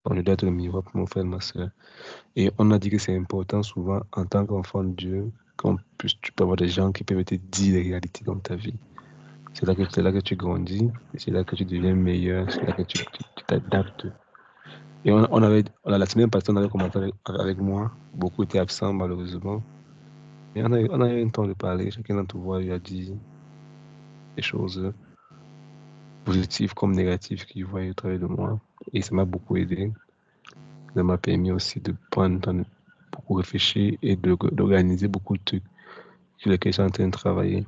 On doit être le miroir pour mon frère et ma soeur. Et on a dit que c'est important souvent en tant qu'enfant de Dieu, tu peux avoir des gens qui peuvent te dire les réalités dans ta vie. C'est là que tu grandis, c'est là que tu deviens meilleur, c'est là que tu t'adaptes. Et la semaine passée, on avait commencé avec moi. Beaucoup étaient absents, malheureusement. Et on a eu un temps de parler. Chacun d'entre vous a dit des choses positives comme négatives qu'il voyait au travers de moi. Et ça m'a beaucoup aidé. Ça m'a permis aussi de prendre le temps de beaucoup réfléchir et d'organiser beaucoup de trucs sur lesquels je suis en train de travailler.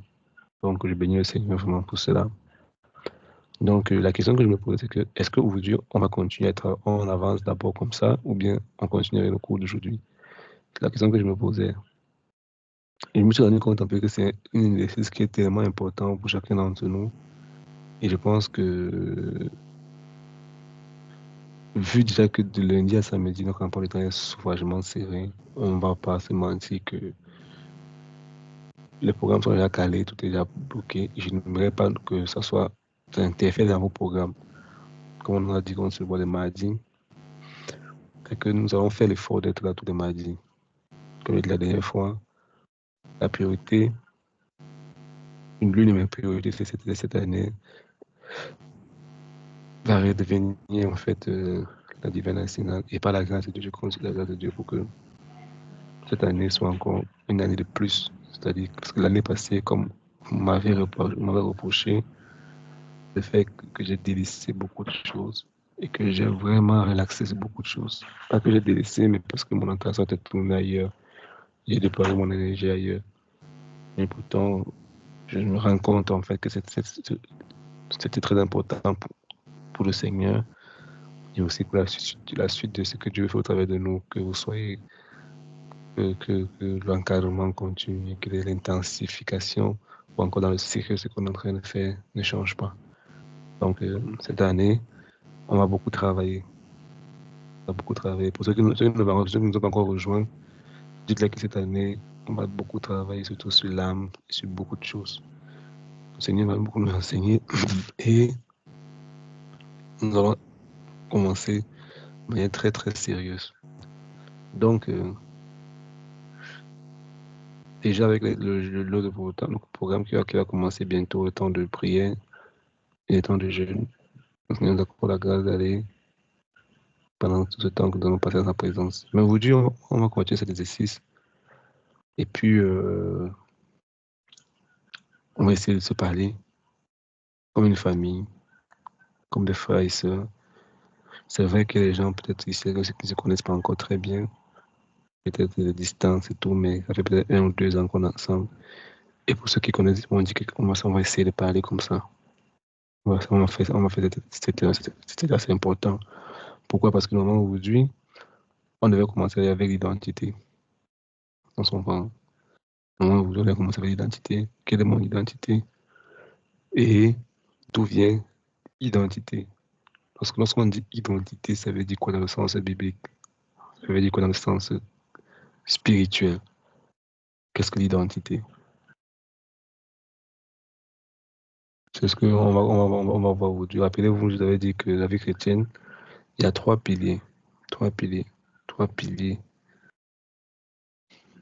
Donc, je bénis le Seigneur vraiment pour cela. Donc, la question que je me pose, c'est que est-ce qu'aujourd'hui, on va continuer à être en avance d'abord comme ça, ou bien on continue avec le cours d'aujourd'hui? C'est la question que je me posais. Et je me suis rendu compte un peu que c'est un exercice qui est tellement important pour chacun d'entre nous. Et je pense que, vu déjà que de lundi à samedi, notre emploi du temps est sauvagement serré, on ne va pas se mentir que les programmes sont déjà calés, tout est déjà bloqué. Et je n'aimerais pas que ça interfère dans vos programmes. Comme on a dit qu'on se voit les mardis, c'est que nous allons faire l'effort d'être là tous les mardis. Comme je l'ai dit la dernière fois, la priorité, l'une de mes priorités, c'est cette année, va redevenir en fait la divine nationale. Et par la grâce de Dieu, je compte sur la grâce de Dieu pour que cette année soit encore une année de plus. C'est-à-dire, parce que l'année passée, comme vous m'avez reproché, le fait que j'ai délaissé beaucoup de choses et que j'ai vraiment relaxé sur beaucoup de choses. Pas que j'ai délaissé, mais parce que mon attention était tournée ailleurs. J'ai déployé mon énergie ailleurs. Mais pourtant, je me rends compte en fait que c'était très important pour le Seigneur et aussi pour la suite de ce que Dieu fait au travers de nous, que vous soyez, que l'encadrement continue, que l'intensification ou encore dans le cycle, ce qu'on est en train de faire ne change pas. Donc, cette année, on va beaucoup travailler. On va beaucoup travailler. Pour ceux qui ne nous ont pas encore rejoints, dites-leur que cette année, on va beaucoup travailler, surtout sur l'âme et sur beaucoup de choses. Le Seigneur va beaucoup nous enseigner et nous allons commencer de manière très, très sérieuse. Donc, déjà avec le programme qui va commencer bientôt, le temps de prière et le temps de jeûne, le Seigneur nous accorde la grâce d'aller pendant tout ce temps que nous allons passer dans sa présence. Mais aujourd'hui, on va continuer cet exercice et puis on va essayer de se parler comme une famille, comme des frères et sœurs. C'est vrai que les gens, peut-être ici, qui ne se connaissent pas encore très bien, peut-être de distance et tout, mais ça fait peut-être 1 ou 2 ans qu'on est ensemble. Et pour ceux qui connaissent, on dit qu'on va essayer de parler comme ça. On va faire c'était assez important. Pourquoi? Parce que normalement, aujourd'hui, on devait commencer avec l'identité. On s'en va. Normalement, aujourd'hui, on devait commencer avec l'identité. Quelle est mon identité? Et d'où vient identité? Parce que lorsqu'on dit identité, ça veut dire quoi dans le sens biblique? Ça veut dire quoi dans le sens spirituel? Qu'est-ce que l'identité? C'est ce on va voir aujourd'hui. Rappelez-vous, je vous avais dit que la vie chrétienne, il y a 3 piliers. 3 piliers. 3 piliers.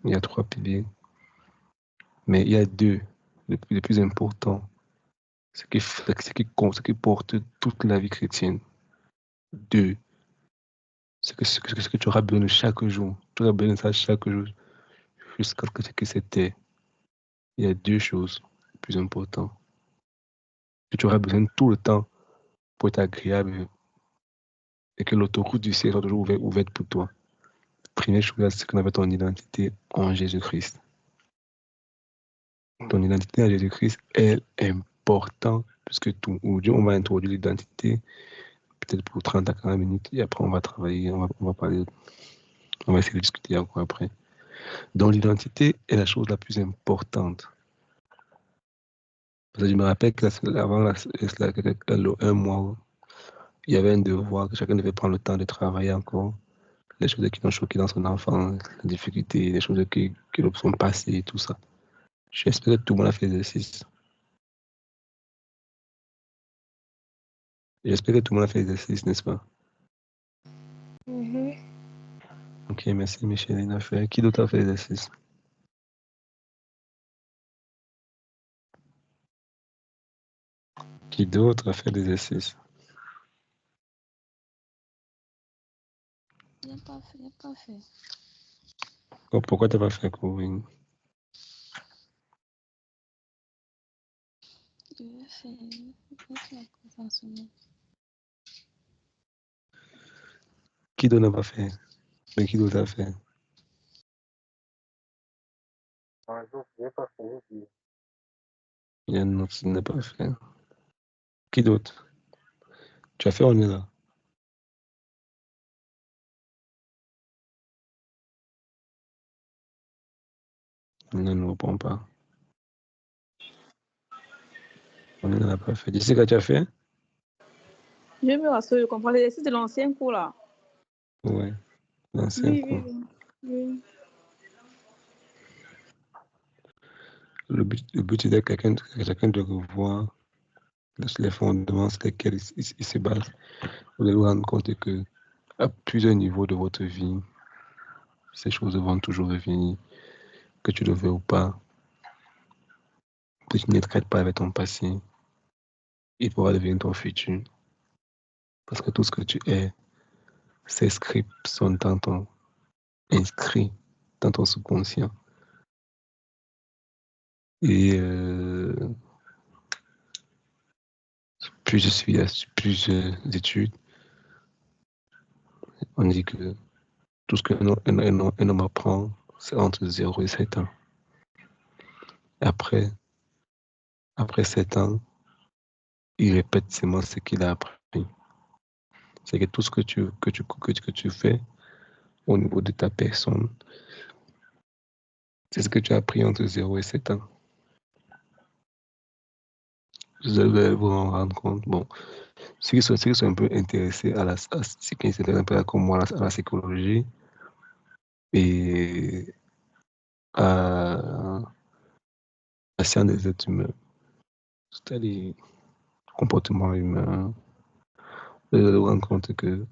Il y a 3 piliers. Mais il y a 2, les plus importants. Ce qui porte toute la vie chrétienne. 2. Ce que tu auras besoin de chaque jour. Tu auras besoin de ça chaque jour. Jusqu'à ce que c'était. Il y a 2 choses les plus importantes. Que tu auras besoin tout le temps pour être agréable et que l'autoroute du ciel soit toujours ouverte pour toi. Première chose, c'est qu'on avait ton identité en Jésus-Christ. Ton identité en Jésus-Christ est importante plus que tout. Aujourd'hui, on va introduire l'identité peut-être pour 30 à 40 minutes et après on va travailler, on va parler, on va essayer de discuter encore après. Donc l'identité est la chose la plus importante. Parce que je me rappelle que avant un mois, il y avait un devoir que chacun devait prendre le temps de travailler encore. Les choses qui l'ont choqué dans son enfance, les difficultés, les choses qui sont passées et tout ça. J'espère que tout le monde a fait l'exercice. J'espère que tout le monde a fait l'exercice, n'est-ce pas? Mhm. Ok, merci Micheline. A fait. Qui d'autre a fait l'exercice? Qui d'autre a fait l'exercice? Il n'a pas fait, il n'a pas fait. Oh, pourquoi tu n'as pas fait, Corinne? Je vais faire la conversation. Qui d'autre n'a pas fait? Mais qui d'autre a fait? Il y a un autre qui n'a pas fait. Qui d'autre? Tu as fait, on est là. On ne répond pas. On ne l'a pas fait. Tu sais que tu as fait? Je me rassure, je comprends l'exercice de l'ancien cours là. Ouais, l'ancien Oui, cours. oui, oui. Oui. Le but est que chacun de revoir les fondements sur lesquels il se base. Vous allez vous rendre compte que à plusieurs niveaux de votre vie, ces choses vont toujours revenir, que tu le veux ou pas, que tu ne traites pas avec ton passé, il pourra devenir ton futur. Parce que tout ce que tu es, ces scripts sont inscrits dans ton subconscient. Et plus je suis à plusieurs études, on dit que tout ce qu'un homme apprend, c'est entre 0 et 7 ans. Après 7 ans, il répète seulement ce qu'il a appris. C'est que tout ce que tu fais au niveau de ta personne, c'est ce que tu as appris entre 0 et 7 ans. Vous allez vous en rendre compte. Bon, ceux qui sont un peu intéressés ceux qui s'intéressent un peu comme moi à la psychologie et à la science des êtres humains, c'est-à-dire le comportement humain, vous allez vous rendre compte que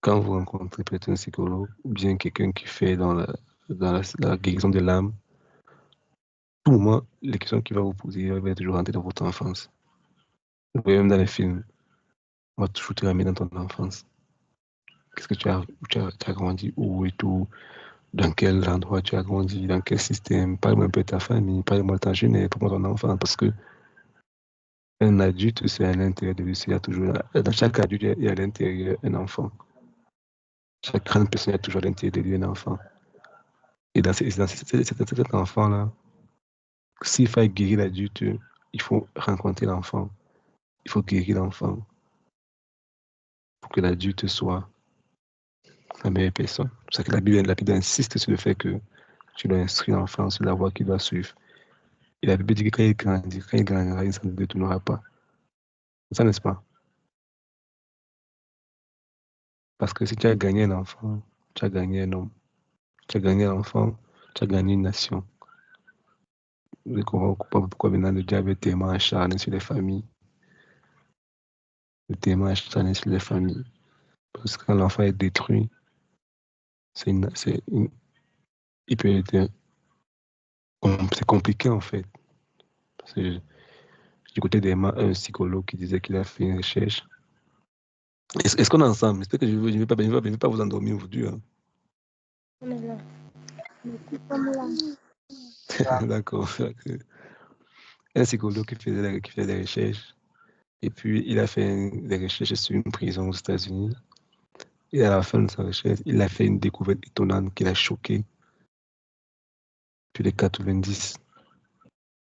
quand vous rencontrez peut-être un psychologue ou bien quelqu'un qui fait la guérison de l'âme, tout moment, les questions qu'il va vous poser, il va toujours rentrer dans votre enfance. Vous voyez, même dans les films, on va toujours te ramener dans ton enfance. Qu'est-ce que tu as grandi, où et tout, dans quel endroit tu as grandi, dans quel système. Parle-moi un peu de ta famille, parle-moi de ta jeunesse, parle-moi de ton enfant, parce que un adulte, c'est à l'intérieur de lui, il y a toujours, dans chaque adulte, il y a à l'intérieur un enfant. Chaque grande personne, il y a toujours à l'intérieur de lui un enfant. Et dans cet enfant-là, s'il faut guérir l'adulte, il faut rencontrer l'enfant. Il faut guérir l'enfant pour que l'adulte soit la meilleure personne. C'est ça que la Bible insiste sur le fait que tu dois instruire l'enfant sur la voie qu'il doit suivre. Et la Bible dit que quand il grandira, il ne s'en détournera pas. Ça, n'est-ce pas? Parce que si tu as gagné un enfant, tu as gagné un homme. Tu as gagné un enfant, tu as gagné une nation. Vous comprenez pourquoi maintenant le diable est tellement acharné sur les familles. Il est tellement acharné sur les familles. Parce que quand l'enfant est détruit, il peut être, c'est compliqué en fait. Parce que j'écoutais un psychologue qui disait qu'il a fait une recherche. Est-ce qu'on est ensemble? C'est que je ne vais pas vous endormir aujourd'hui. Hein. On est là. Comme là. D'accord. Un psychologue qui faisait des recherches. Et puis, il a fait des recherches sur une prison aux États-Unis. Et à la fin de sa recherche, il a fait une découverte étonnante qui l'a choqué. Plus de 90,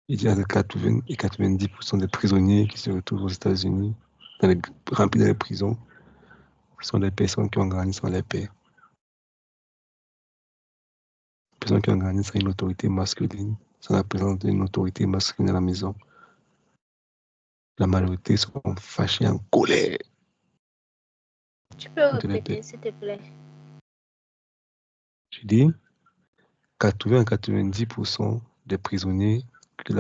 il dit entre 80 et 90% des prisonniers qui se retrouvent aux États-Unis, remplis dans les prisons, sont des personnes qui ont grandi sans les pères. Des personnes qui ont grandi sans une autorité masculine, sans la présence d'une autorité masculine à la maison. La majorité sont fâchés, en colère. Tu peux répéter, s'il te plaît. Je dis 80 à 90% des prisonniers que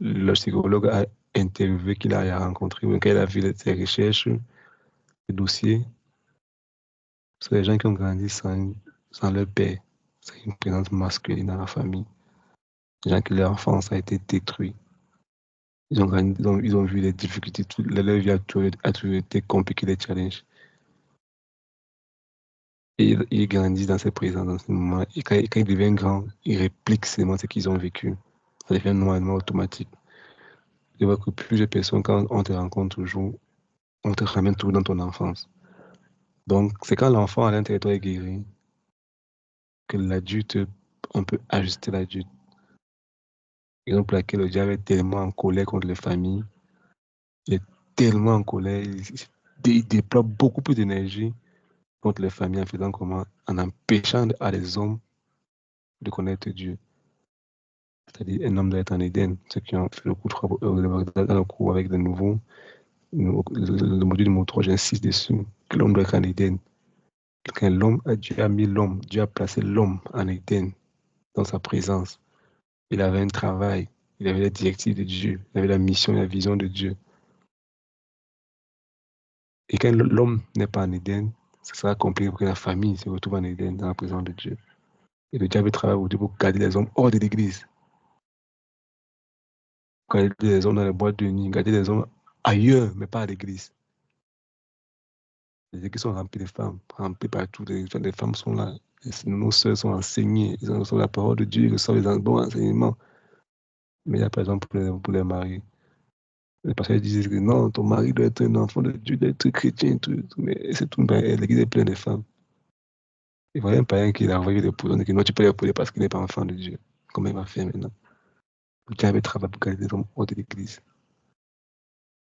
le psychologue a interviewé, qu'il a rencontré, ou qu'il a vu ses recherches, ses dossiers, C'est les gens qui ont grandi sans leur père, sans une présence masculine dans la famille. Les gens que leur enfance a été détruite. Ils ont grandi, ils ont vu les difficultés, leur vie a toujours été compliquée, les challenges. Et ils grandissent dans ces présents, dans ces moments. Et quand ils deviennent grands, ils répliquent seulement ce qu'ils ont vécu. Ça devient normalement automatique. Je vois que plusieurs personnes, quand on te rencontre toujours, on te ramène toujours dans ton enfance. Donc, c'est quand l'enfant à l'intérieur de toi est guéri que l'adulte, on peut ajuster l'adulte. Raison pour laquelle le diable est tellement en colère contre les familles. Il est tellement en colère. Il déploie beaucoup plus d'énergie contre les familles en faisant comment? En empêchant à les hommes de connaître Dieu. C'est-à-dire, un homme doit être en Éden. Ceux qui ont fait le coup dans le cours avec de nouveaux, le module numéro 3, j'insiste dessus, que l'homme doit être en Éden. Quand Dieu a mis l'homme, Dieu a placé l'homme en Éden, dans sa présence. Il avait un travail, il avait les directives de Dieu, il avait la mission et la vision de Dieu. Et quand l'homme n'est pas en Éden, ce sera compliqué pour que la famille se retrouve en Éden, dans la présence de Dieu. Et le diable travaille aujourd'hui pour garder les hommes hors de l'église. Garder les hommes dans les boîtes de nuit, garder les hommes ailleurs, mais pas à l'église. Les églises sont remplies de femmes, remplies partout. Les femmes sont là. Nos sœurs sont enseignées. Ils reçoivent la parole de Dieu, ils reçoivent les bons enseignements. Mais il y a par exemple pour les maris. Les pasteurs disent que non, ton mari doit être un enfant de Dieu, doit être chrétien, tout, mais c'est tout. L'église est pleine de femmes. Il voyait un païen qui a envoyé des poudres, que non, tu peux les pouler parce qu'il n'est pas enfant de Dieu. Comment il va faire maintenant? Le diable travaille pour garder les hommes hors de l'église.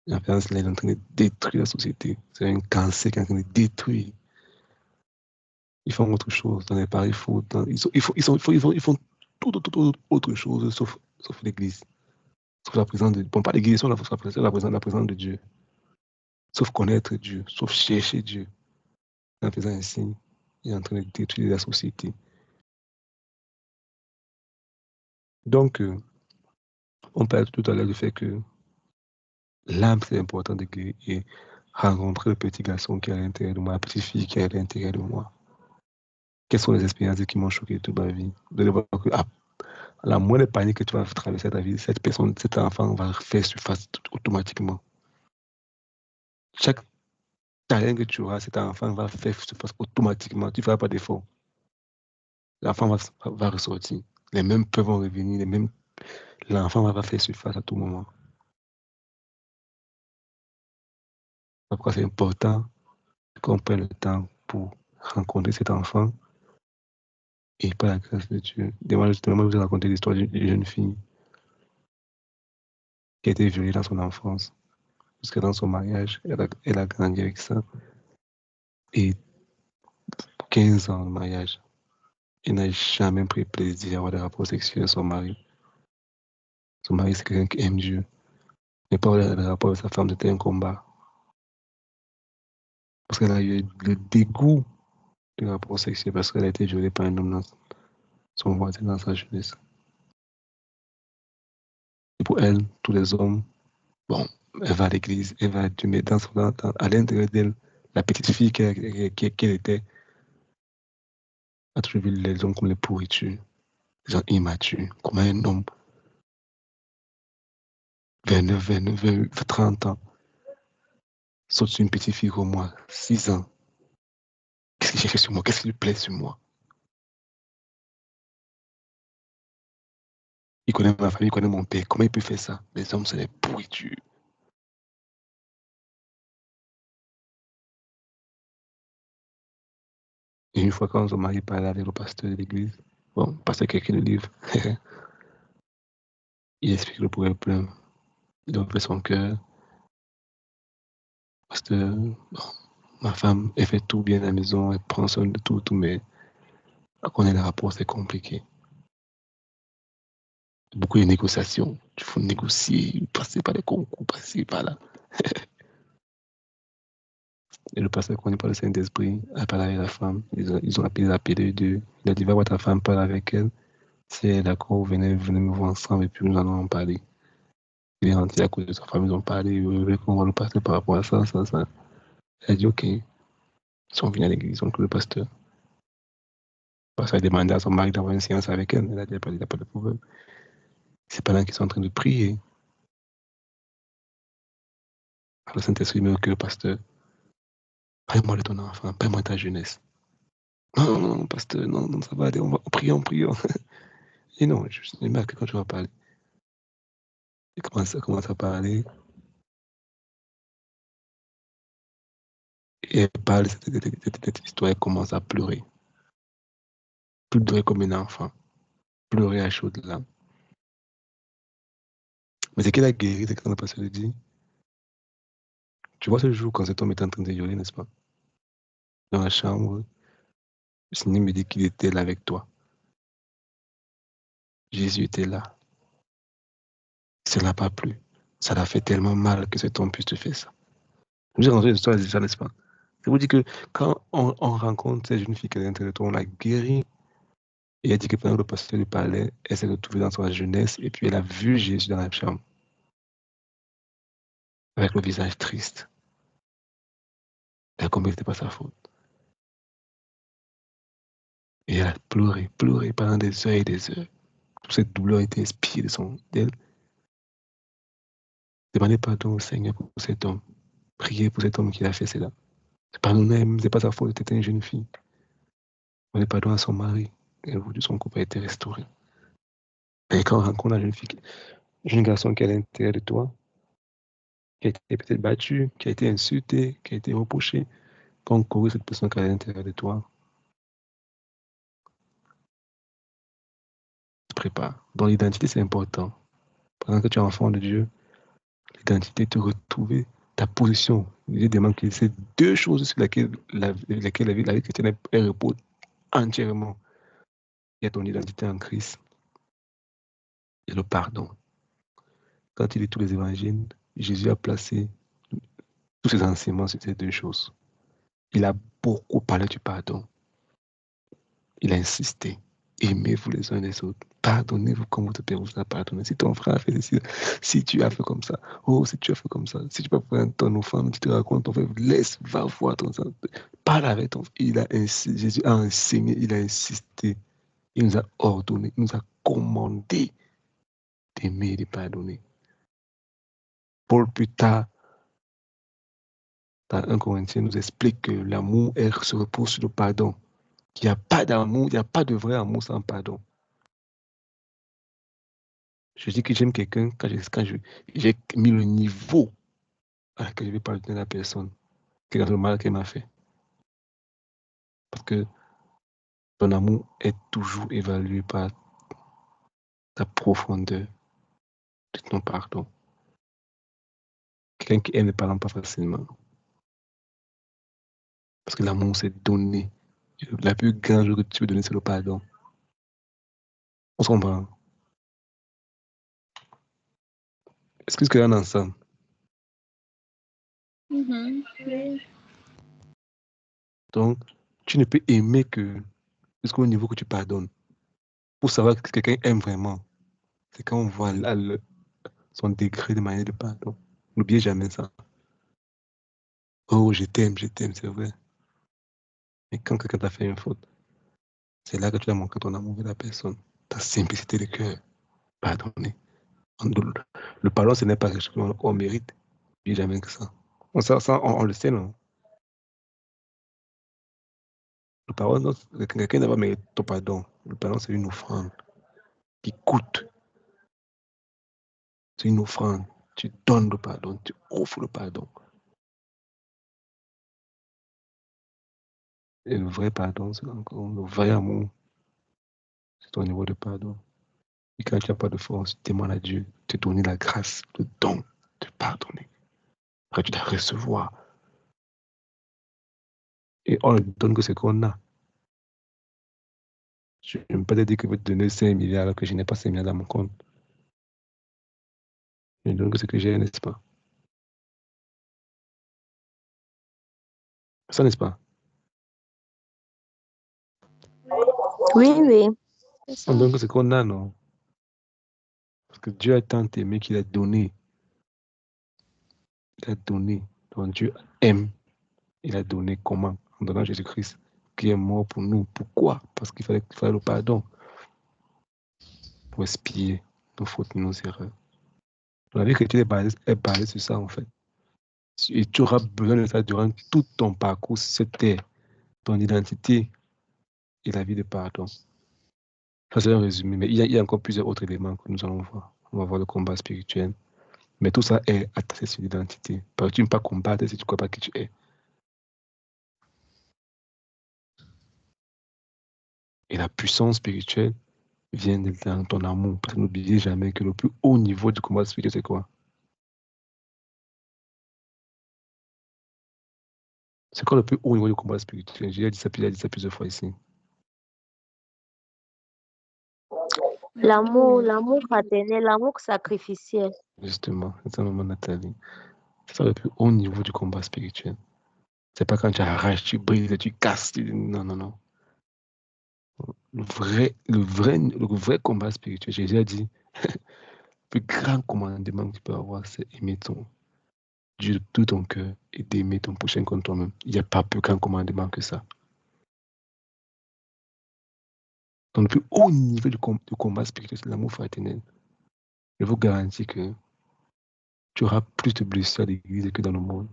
En faisant cela, il est en train de détruire la société. C'est un cancer qui est en train de détruire. Ils font autre chose dans les paris fous. Ils font tout autre chose sauf l'église. Sauf la présence de Dieu. Bon, pas l'église, sauf la présence de Dieu. Sauf connaître Dieu, sauf chercher Dieu. En faisant ainsi, il est en train de détruire la société. Donc, on parle tout à l'heure du fait que l'âme, c'est important de guérir et rencontrer le petit garçon qui est à l'intérieur de moi, la petite fille qui est à l'intérieur de moi. Quelles sont les expériences qui m'ont choqué toute ma vie? De voir que à la moindre panique que tu vas traverser ta vie, cette personne, cet enfant va faire surface automatiquement. Chaque talent que tu auras, cet enfant va faire surface automatiquement. Tu ne feras pas d'effort. L'enfant va ressortir. Les mêmes peurs vont revenir, l'enfant va faire surface à tout moment. Pourquoi c'est important qu'on prenne le temps pour rencontrer cet enfant et par la grâce de Dieu. Moi, je vous ai raconté l'histoire d'une jeune fille qui a été violée dans son enfance. Parce que dans son mariage, elle a grandi avec ça. Et 15 ans de mariage, elle n'a jamais pris plaisir à avoir des rapports sexuels avec son mari. Son mari, c'est quelqu'un qui aime Dieu. Mais pas avoir des rapports avec sa femme, c'était un combat. Parce qu'elle a eu le dégoût du rapport sexuel parce qu'elle a été violée par un homme dans son voisin dans sa jeunesse. Et pour elle, tous les hommes, bon, elle va à l'église, elle va à Dieu, mais à l'intérieur d'elle, la petite fille qu'elle était, a toujours vu les hommes comme les pourritures, les gens immatures. Comment un homme, 29, 30 ans, saute sur une petite fille comme moi, 6 ans. Qu'est-ce qu'il cherche sur moi? Qu'est-ce qui lui plaît sur moi? Il connaît ma famille, il connaît mon père. Comment il peut faire ça? Les hommes, c'est des pourritures. Et une fois quand son mari parlait avec le pasteur de l'église, bon, le pasteur qui a écrit le livre, il explique le problème. Il ouvre son cœur. Parce que bon, ma femme, elle fait tout bien à la maison, elle prend soin de tout, mais quand on est les rapports, c'est compliqué. Beaucoup de négociations. Il faut négocier, passer par les concours, passer par là. Et le pasteur connaît pas le Saint-Esprit, a parlé avec la femme. Ils ont appelé d'eux. Il a dit, va voir ta femme, parle avec elle. Si elle est d'accord, venez me voir ensemble et puis nous allons en parler. Il est rentré à cause de sa femme, ils ont parlé, qu'on va le passer par rapport à ça. Elle a dit, ok. Ils sont venus à l'église, donc le pasteur. Parce a demandé à son mari d'avoir une séance avec elle. Elle a dit, il n'y a pas de problème. C'est pendant qu'ils sont en train de prier. Le Saint-Esprit met au cœur, pasteur, parle-moi de ton enfant, parle-moi de ta jeunesse. Non, non, non, pasteur, non, non, ça va aller, on va prier. Et non, je sais que quand tu vas parler, il commence à parler, et elle parle de cette histoire, elle commence à pleurer. Pleurer comme un enfant, pleurer à chaudes larmes. Mais ce qu'elle a guéri, c'est quand le pasteur lui dit, tu vois ce jour quand cet homme était en train de hurler, n'est-ce pas? Dans la chambre, le Seigneur me dit qu'il était là avec toi. Jésus était là. Ça l'a pas plu. Ça l'a fait tellement mal que cet homme puisse te faire ça. Je vous ai rencontré l'histoire de ça, n'est-ce pas? Je vous dis que quand on rencontre cette jeune fille qui est à l'intérieur de toi, on l'a guérie. Et elle dit que pendant que le pasteur lui parlait, elle s'est retrouvée dans sa jeunesse et puis elle a vu Jésus dans la chambre avec le visage triste. Elle a compris que ce n'était pas sa faute. Et elle a pleuré, pleuré pendant des heures et des heures. Toute cette douleur était inspirée d'elle. Demandez pardon au Seigneur pour cet homme. Priez pour cet homme qui a fait cela. C'est pas nous-mêmes, c'est pas sa faute, c'était une jeune fille. Demandez pardon à son mari. Et aujourd'hui, son couple a été restauré. Et quand on rencontre la jeune fille, un jeune garçon qui est à l'intérieur de toi, qui a été peut-être battu, qui a été insulté, qui a été reproché, quand on corrige cette personne qui est à l'intérieur de toi, se prépare. Donc l'identité, c'est important. Pendant que tu es enfant de Dieu, l'identité, te retrouver ta position. Je demande que c'est deux choses sur lesquelles la vie chrétienne elle repose entièrement. Il y a ton identité en Christ et le pardon. Quand il lit tous les évangiles, Jésus a placé tous ses enseignements sur ces deux choses. Il a beaucoup parlé du pardon. Il a insisté. Aimez-vous les uns les autres. Pardonnez-vous comme votre Père vous a pardonné. Si ton frère a fait ceci, si tu as fait comme ça, oh, si tu as fait comme ça, si tu peux prendre ton enfant, tu te racontes ton frère, laisse, va voir ton frère. Parle avec ton frère. Jésus a enseigné, il a insisté. Il nous a ordonné, il nous a commandé d'aimer et de pardonner. Paul, plus tard, dans 1 Corinthiens, nous explique que l'amour se repose sur le pardon. Il n'y a pas d'amour, il n'y a pas de vrai amour sans pardon. Je dis que j'aime quelqu'un quand j'ai mis le niveau à laquelle je vais pardonner la personne, quel est le mal qu'elle m'a fait. Parce que ton amour est toujours évalué par ta profondeur de ton pardon. Quelqu'un qui aime ne pardonne pas facilement. Parce que l'amour, c'est donner. La plus grande chose que tu peux donner, c'est le pardon. On se comprend. Est-ce que là, ensemble? Donc, tu ne peux aimer que jusqu'au niveau que tu pardonnes. Pour savoir que quelqu'un aime vraiment, c'est quand on voit son degré de manière de pardon. N'oubliez jamais ça. Oh, je t'aime, c'est vrai. Mais quand quelqu'un t'a fait une faute, c'est là que tu as montré ton amour vers la personne, ta simplicité de cœur. Pardonner. Le pardon, ce n'est pas quelque chose qu'on mérite. N'oubliez jamais que ça. On le sait, non? Le pardon, quelqu'un n'a pas mérité ton pardon. Le pardon, c'est une offrande qui coûte. C'est une offrande. Tu donnes le pardon, tu offres le pardon. Et le vrai pardon, c'est encore le vrai amour. C'est ton niveau de pardon. Et quand tu n'as pas de force, tu demandes à Dieu de te donner la grâce, le don de pardonner. Quand tu dois recevoir. Et on ne donne que ce qu'on a. Je ne peux pas te dire que je vais te donner 5 milliards alors que je n'ai pas 5 milliards dans mon compte. Je ne donne que ce que j'ai, n'est-ce pas? Ça, n'est-ce pas? Oui, oui. On donne que ce qu'on a, non? Parce que Dieu a tant aimé qu'il a donné. Il a donné. Donc Dieu aime. Il a donné comment? en donnant Jésus-Christ qui est mort pour nous. Pourquoi? Parce qu'il fallait le pardon pour expier nos fautes et nos erreurs. La vie chrétienne est basée sur ça, en fait. Et tu auras besoin de ça durant tout ton parcours sur cette terre, ton identité et la vie de pardon. Ça, c'est un résumé, mais il y a encore plusieurs autres éléments que nous allons voir. On va voir le combat spirituel. Mais tout ça est attaché sur l'identité. Parce que tu ne peux pas combattre si tu ne crois pas qui tu es. Et la puissance spirituelle vient dans ton amour. Parce que n'oubliez jamais que le plus haut niveau du combat spirituel, c'est quoi? C'est quoi le plus haut niveau du combat spirituel? J'ai dit ça plusieurs fois ici. L'amour fraternel, l'amour sacrificiel. Justement, c'est un moment, Nathalie. C'est ça le plus haut niveau du combat spirituel. C'est pas quand tu arraches, tu brises, tu casses. Non, non, non. Le vrai combat spirituel, j'ai déjà dit, le plus grand commandement que tu peux avoir, c'est aimer Dieu de tout ton cœur et d'aimer ton prochain comme toi-même. Il n'y a pas plus grand commandement que ça. Donc, le plus haut niveau du combat spirituel, c'est l'amour fraternel. Je vous garantis que tu auras plus de blessures à l'église que dans le monde.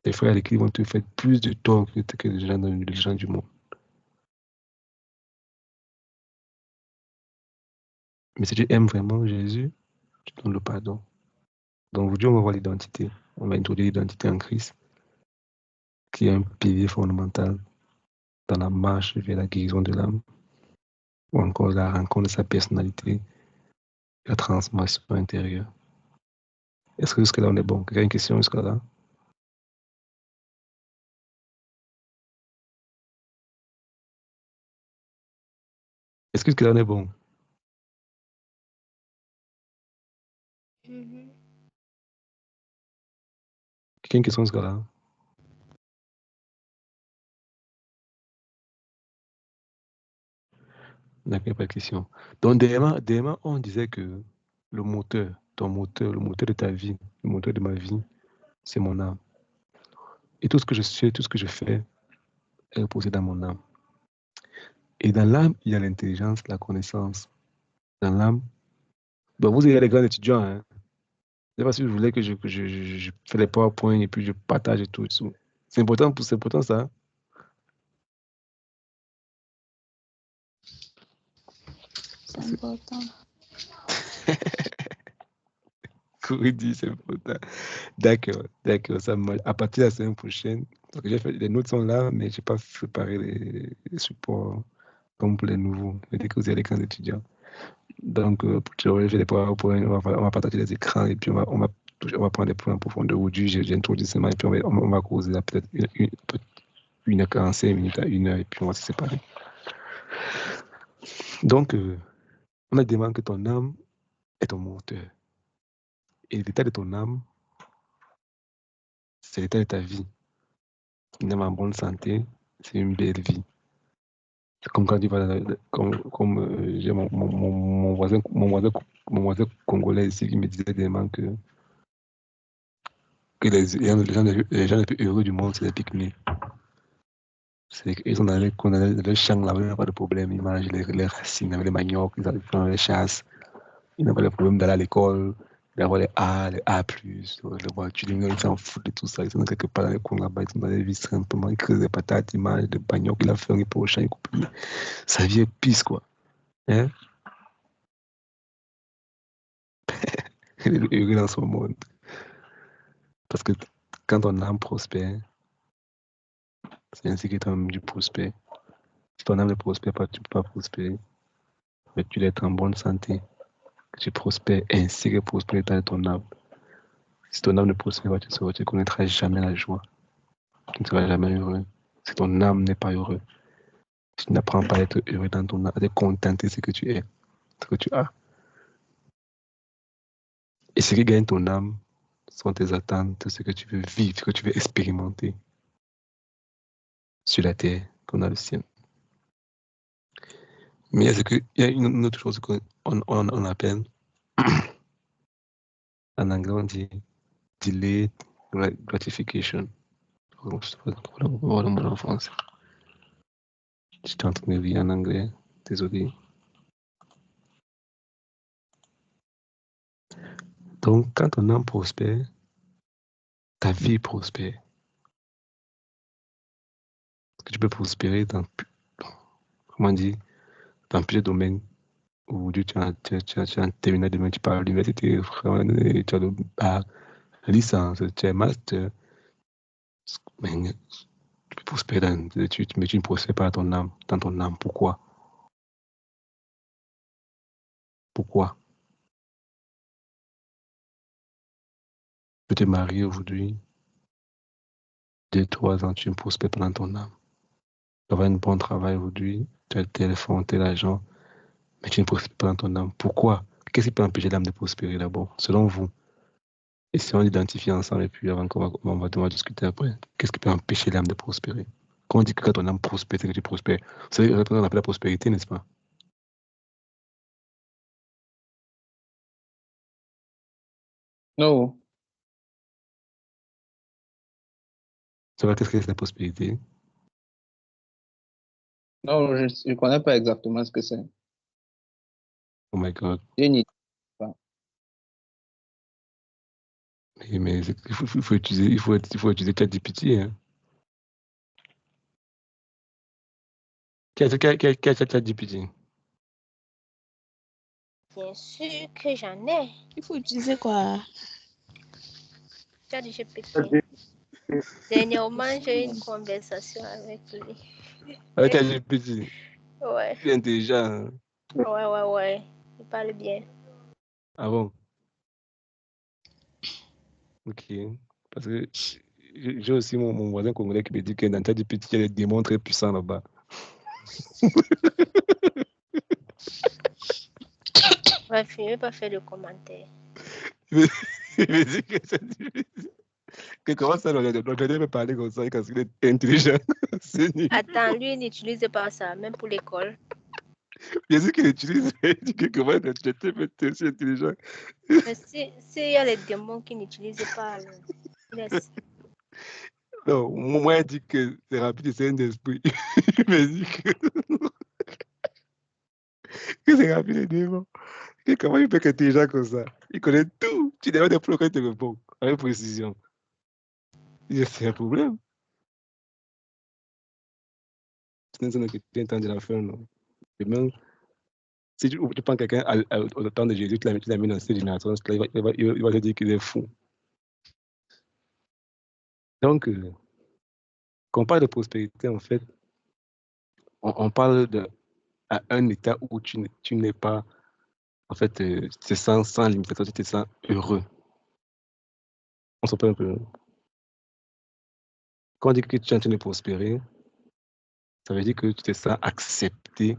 Tes frères à l'église vont te faire plus de tort que les gens du monde. Mais si tu aimes vraiment Jésus, tu donnes le pardon. Donc aujourd'hui, on va voir l'identité. On va introduire l'identité en Christ, qui est un pilier fondamental dans la marche vers la guérison de l'âme, ou encore la rencontre de sa personnalité, la transformation intérieure. Est-ce que jusque-là, on est bon? Quelqu'un a une question jusque-là? Est-ce que jusque-là, on est bon? Quelqu'un a une question jusque-là? D'accord, pas de question. Donc, dernièrement, on disait que le moteur, ton moteur, le moteur de ta vie, le moteur de ma vie, c'est mon âme. Et tout ce que je sais, tout ce que je fais est reposé dans mon âme. Et dans l'âme, il y a l'intelligence, la connaissance. Dans l'âme, ben vous avez les grands étudiants, hein. C'est pas si je voulais que je fais les PowerPoint et puis je partage et tout. C'est important ça. C'est important. Corridi, c'est important. D'accord, ça marche. À partir de la semaine prochaine, donc j'ai fait, les notes sont là, mais je n'ai pas préparé les supports comme pour les nouveaux. Dès que vous avez les grands étudiants. Donc, je vais les PowerPoint, on va partager les écrans et puis on va prendre des points en profondeur. Aujourd'hui, j'ai introduit seulement et puis on va causer là peut-être 1h45 minutes à 1 heure et puis on va se séparer. Donc, on a demandé que ton âme est ton moteur. Et l'état de ton âme, c'est l'état de ta vie. Une âme en bonne santé, c'est une belle vie. C'est comme quand tu vas, comme j'ai mon voisin congolais ici qui me disait tellement que les gens les plus heureux du monde, c'est les pygmées. Ils sont dans les champs là, il n'y a pas de problème. Ils mangent les racines avec les maniocs, ils font les chasses. Ils n'ont pas de problème d'aller à l'école, d'avoir les A, les A+, les voitures, ils s'en foutent de tout ça. Ils sont quelque part dans les coins là-bas, ils sont dans les vies simplement, ils creusent des patates, ils mangent des maniocs, ils la font, ils peuvent au champ, ils coupent. Sa vie est pisse, quoi. Hein? Il est heureux dans son monde. Parce que quand ton âme prospère, c'est ainsi que ton âme du prospère. Si ton âme ne prospère pas, tu ne peux pas prospérer. Mais tu dois être en bonne santé. Que tu prospères ainsi que prospère l'état de ton âme. Si ton âme ne prospère pas, tu ne connaîtras jamais la joie. Tu ne seras jamais heureux. Si ton âme n'est pas heureux, tu n'apprends pas à être heureux dans ton âme, à te contenter de ce que tu es, ce que tu as. Et ce qui gagne ton âme sont tes attentes, ce que tu veux vivre, ce que tu veux expérimenter sur la terre qu'on a le ciel. Mais il y a une autre chose qu'on appelle, en anglais on dit delayed gratification. Je sais pas comment le mot en français. J'étais en train de lire en anglais. Désolé. Donc, quand ton âme prospère, ta vie prospère. Parce que tu peux prospérer dans, comment dire, dans plusieurs domaines. Aujourd'hui, tu as un terminal demain, tu pars à l'université, tu as le bac, la licence, tu as un master. Mais tu peux prospérer dans tes études, mais tu ne prospères pas dans ton âme. Pourquoi? Pourquoi? Tu peux te marier aujourd'hui, 2-3 ans, tu ne prospères pas dans ton âme. Tu vas avoir un bon travail aujourd'hui, tu as le téléphone, tu as l'argent, mais tu ne prospères pas dans ton âme. Pourquoi? Qu'est-ce qui peut empêcher l'âme de prospérer d'abord, selon vous? Essayons d'identifier ensemble et puis avant qu'on va discuter après. Qu'est-ce qui peut empêcher l'âme de prospérer? Quand on dit que quand ton âme prospère, c'est que tu prospères. Vous savez, ce qu'on appelle la prospérité, n'est-ce pas? Non, Vous savez, qu'est-ce que c'est la prospérité? non, je ne connais pas exactement ce que c'est. Oh my God. J'ai une idée. Mais il faut utiliser ChatGPT. Hein. Quel ChatGPT? Bien sûr que j'en ai. Il faut utiliser quoi? ChatGPT. Dernièrement, j'ai eu une conversation avec lui. Avec ChatGPT. Ouais, Il est intelligent. Hein. ouais. Il parle bien. Ah bon? Ok. Parce que j'ai aussi mon voisin congolais qui me dit que dans ChatGPT, il y a des démons très puissants là-bas. Bref, je ne vais pas faire de commentaires. Il me dit que ChatGPT. Que comment ça, l'ordinateur peut parler comme ça quand il est intelligent? C'est nul. Attends, lui, il n'utilise pas ça, même pour l'école. Bien sûr qu'il utilise, il dit que comment l'ordinateur peut être aussi intelligent. Mais s'il y a les démons qui n'utilisent pas, alors, laisse. Non, moi, il dit que c'est rapide et c'est un esprit. Il me dit que c'est rapide et démon. Et comment il peut être intelligent comme ça? Il connaît tout. Tu demandes des problèmes, il te répond avec précision. C'est un problème. C'est un temps de la fin, non? Et même si tu prends quelqu'un au temps de Jésus, tu l'as mis dans cette génération, il va te dire qu'il est fou. Donc, quand on parle de prospérité, en fait, on parle à un état où tu n'es pas, en fait, tu te sens sans limitation, tu te sens heureux. On s'en parle un peu. Quand on dit que tu es en train de prospérer, ça veut dire que tu te sens accepté.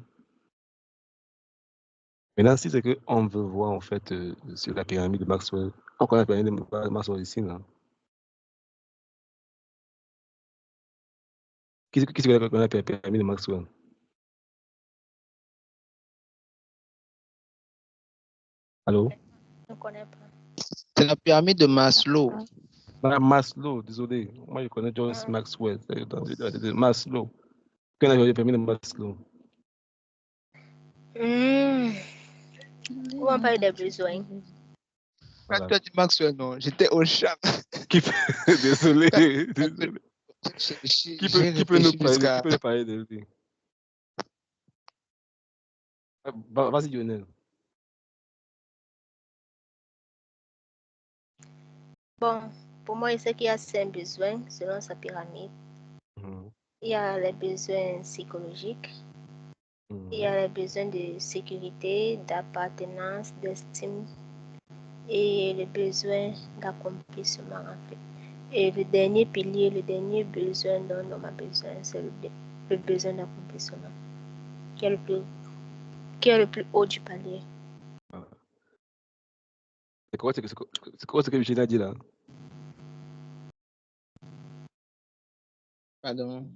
Maintenant, si c'est qu'on veut voir, en fait, sur la pyramide de Maxwell, on connaît la pyramide de Maxwell ici, là. Qui connaît la pyramide de Maxwell? Allô? Je ne connais pas. C'est la pyramide de Maslow. Maslow, désolé. Moi, je connais John Maxwell. Maslow. Qui connaît la pyramide de Maslow? On va parler des besoins. Voilà. Tu as dit Maxwell, non, j'étais au chat. Désolé. Qui Qui peut nous parler de lui? Vas-y, Lionel. Bon, pour moi, il sait qu'il y a 5 besoins selon sa pyramide. Il y a les besoins psychologiques, il y a les besoins de sécurité, d'appartenance, d'estime et les besoins d'accomplissement en fait. Et le dernier pilier, le dernier besoin dont l'homme a besoin, c'est le besoin d'accomplissement, qui est le plus haut du palier. Voilà. C'est quoi ce que Michel a dit là? Pardon.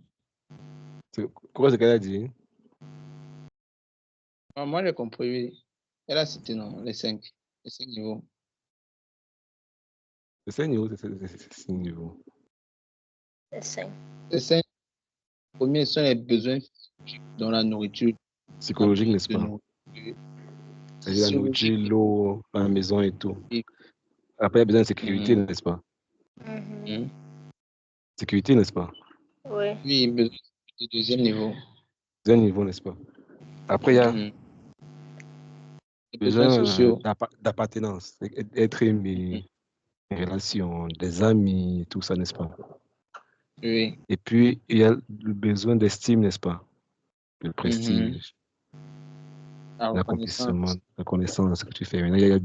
C'est quoi ce qu'elle a dit? Moi, j'ai compris, oui. Elle a cité, non, les 5 niveaux. C'est 5 niveaux, c'est 6 niveaux. Les 5. Les 5 premiers sont les besoins physiques, dont la nourriture. Psychologique, n'est-ce pas? C'est-à-dire la nourriture, l'eau, la maison et tout. Après, il y a besoin de sécurité, n'est-ce pas? Sécurité, n'est-ce pas? Oui. Oui, besoin du deuxième niveau. Deuxième niveau, n'est-ce pas? Après, il y a besoin d'appartenance, être aimé, des relations, des amis, tout ça, n'est-ce pas? Oui. Et puis, il y a le besoin d'estime, n'est-ce pas? Le prestige, l'accomplissement, la connaissance de ce que tu fais. Maintenant,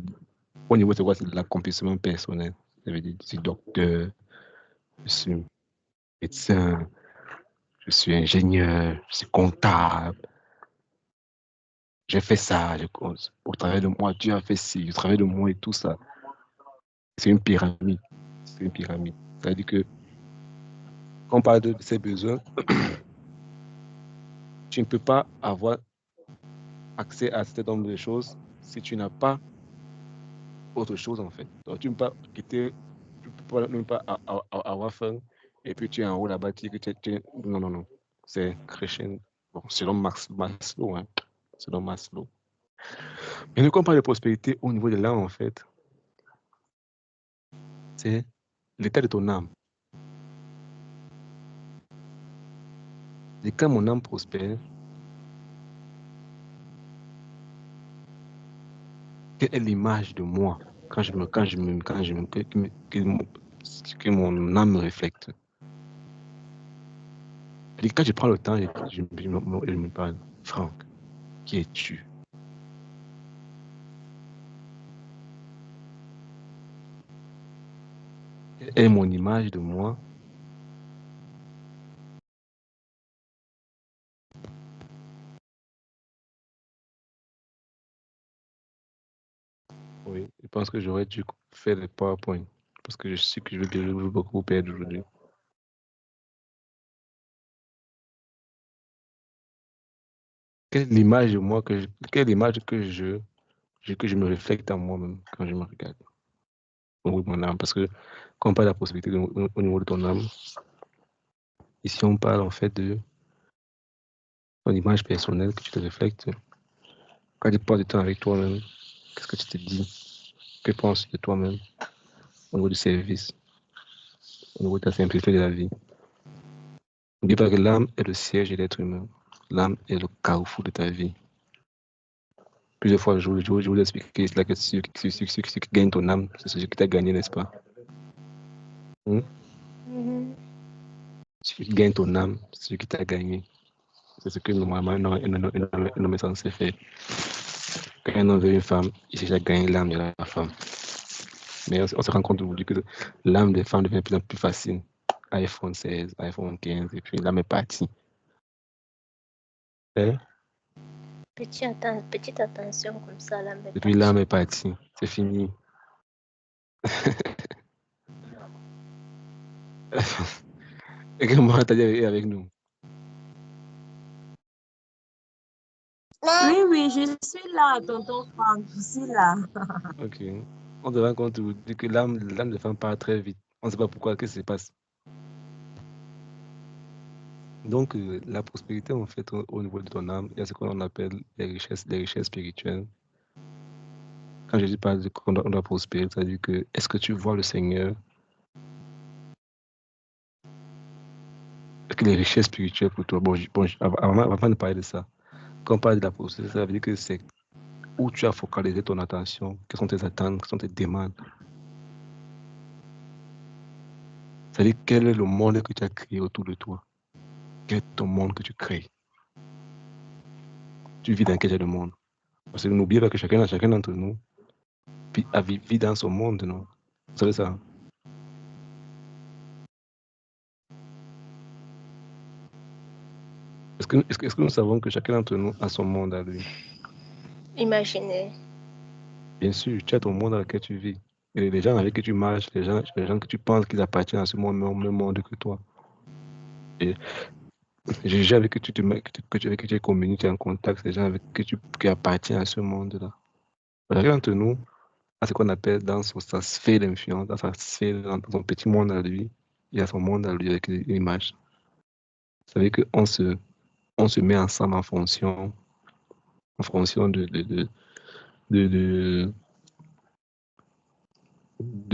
au niveau de quoi? C'est l'accomplissement personnel. Ça veut dire, je suis docteur, je suis médecin, je suis ingénieur, je suis comptable. J'ai fait ça, au travers de moi, Dieu a fait ci, au travers de moi et tout ça. C'est une pyramide. C'est une pyramide. C'est-à-dire que quand on parle de ces besoins, tu ne peux pas avoir accès à cet nombre de choses si tu n'as pas autre chose en fait. Donc tu ne peux pas quitter, tu peux pas, même pas avoir faim et puis tu es en haut là-bas, non, non, non. C'est crescendo. Bon, selon Maslow, hein. Selon Maslow. Mais quand on parle de prospérité au niveau de l'âme, en fait, c'est l'état de ton âme. Et quand mon âme prospère, quelle est l'image de moi que mon âme me reflète? Et quand je prends le temps, je me parle, Franck, qui es-tu? Quelle est mon image de moi? Oui, je pense que j'aurais dû faire le PowerPoint parce que je sais que je vais beaucoup perdre aujourd'hui. Quelle est l'image de moi quelle est l'image que je me reflète en moi-même quand je me regarde au niveau de mon âme? Parce que quand on parle de la possibilité au niveau de ton âme, ici on parle en fait de ton image personnelle que tu te reflètes. Quand tu passes du temps avec toi-même, qu'est-ce que tu te dis? Que penses-tu de toi-même au niveau du service, au niveau de ta simplicité de la vie? N'oublie pas que l'âme est le siège de l'être humain. L'âme est le carrefour de ta vie. Plusieurs fois, je vous ai expliqué cela que ce qui gagne ton âme, c'est ce qui t'a gagné, n'est-ce pas? Ce qui gagne ton âme, c'est ce qui t'a gagné. C'est ce que normalement un homme est censé faire. Quand un homme veut une femme, il cherche à gagner l'âme de la femme. Mais on se rend compte aujourd'hui que l'âme des femmes devient de plus en plus facile. iPhone 16, iPhone 15, et puis l'âme est partie. Petite attention comme ça, l'âme est partie. Et puis l'âme est partie. C'est fini. Et comment t'as dit avec nous? Oui, je suis là, tonton Franck, je suis là. Ok. On se rend compte aujourd'hui que l'âme des femmes part très vite. On ne sait pas pourquoi, qu'est-ce qui se passe. Donc, la prospérité, en fait, au niveau de ton âme, il y a ce qu'on appelle les richesses spirituelles. Quand je dis pas qu'on doit prospérer, c'est-à-dire que, est-ce que tu vois le Seigneur? Est-ce que les richesses spirituelles pour toi, avant de parler de ça, quand on parle de la prospérité, ça veut dire que c'est où tu as focalisé ton attention, quelles sont tes attentes, quelles sont tes demandes. C'est-à-dire, quel est le monde que tu as créé autour de toi? Quel est ton monde que tu crées? Tu vis dans quel genre de monde? Parce que n'oubliez pas que chacun d'entre nous vit dans son monde, non? Vous savez ça? Est-ce que nous savons que chacun d'entre nous a son monde à lui? Imaginez. Bien sûr, tu as ton monde dans lequel tu vis. Et les gens avec qui tu marches, les gens que tu penses qu'ils appartiennent à ce monde, au même monde que toi. Et les gens avec qui tu es communié, tu es en contact, les gens avec qui appartiennent à ce monde-là. Chacun d'entre nous a ce qu'on appelle dans sa sphère d'influence, dans son petit monde à lui, il a son monde à lui avec l'image. Vous savez qu'on se met ensemble en fonction de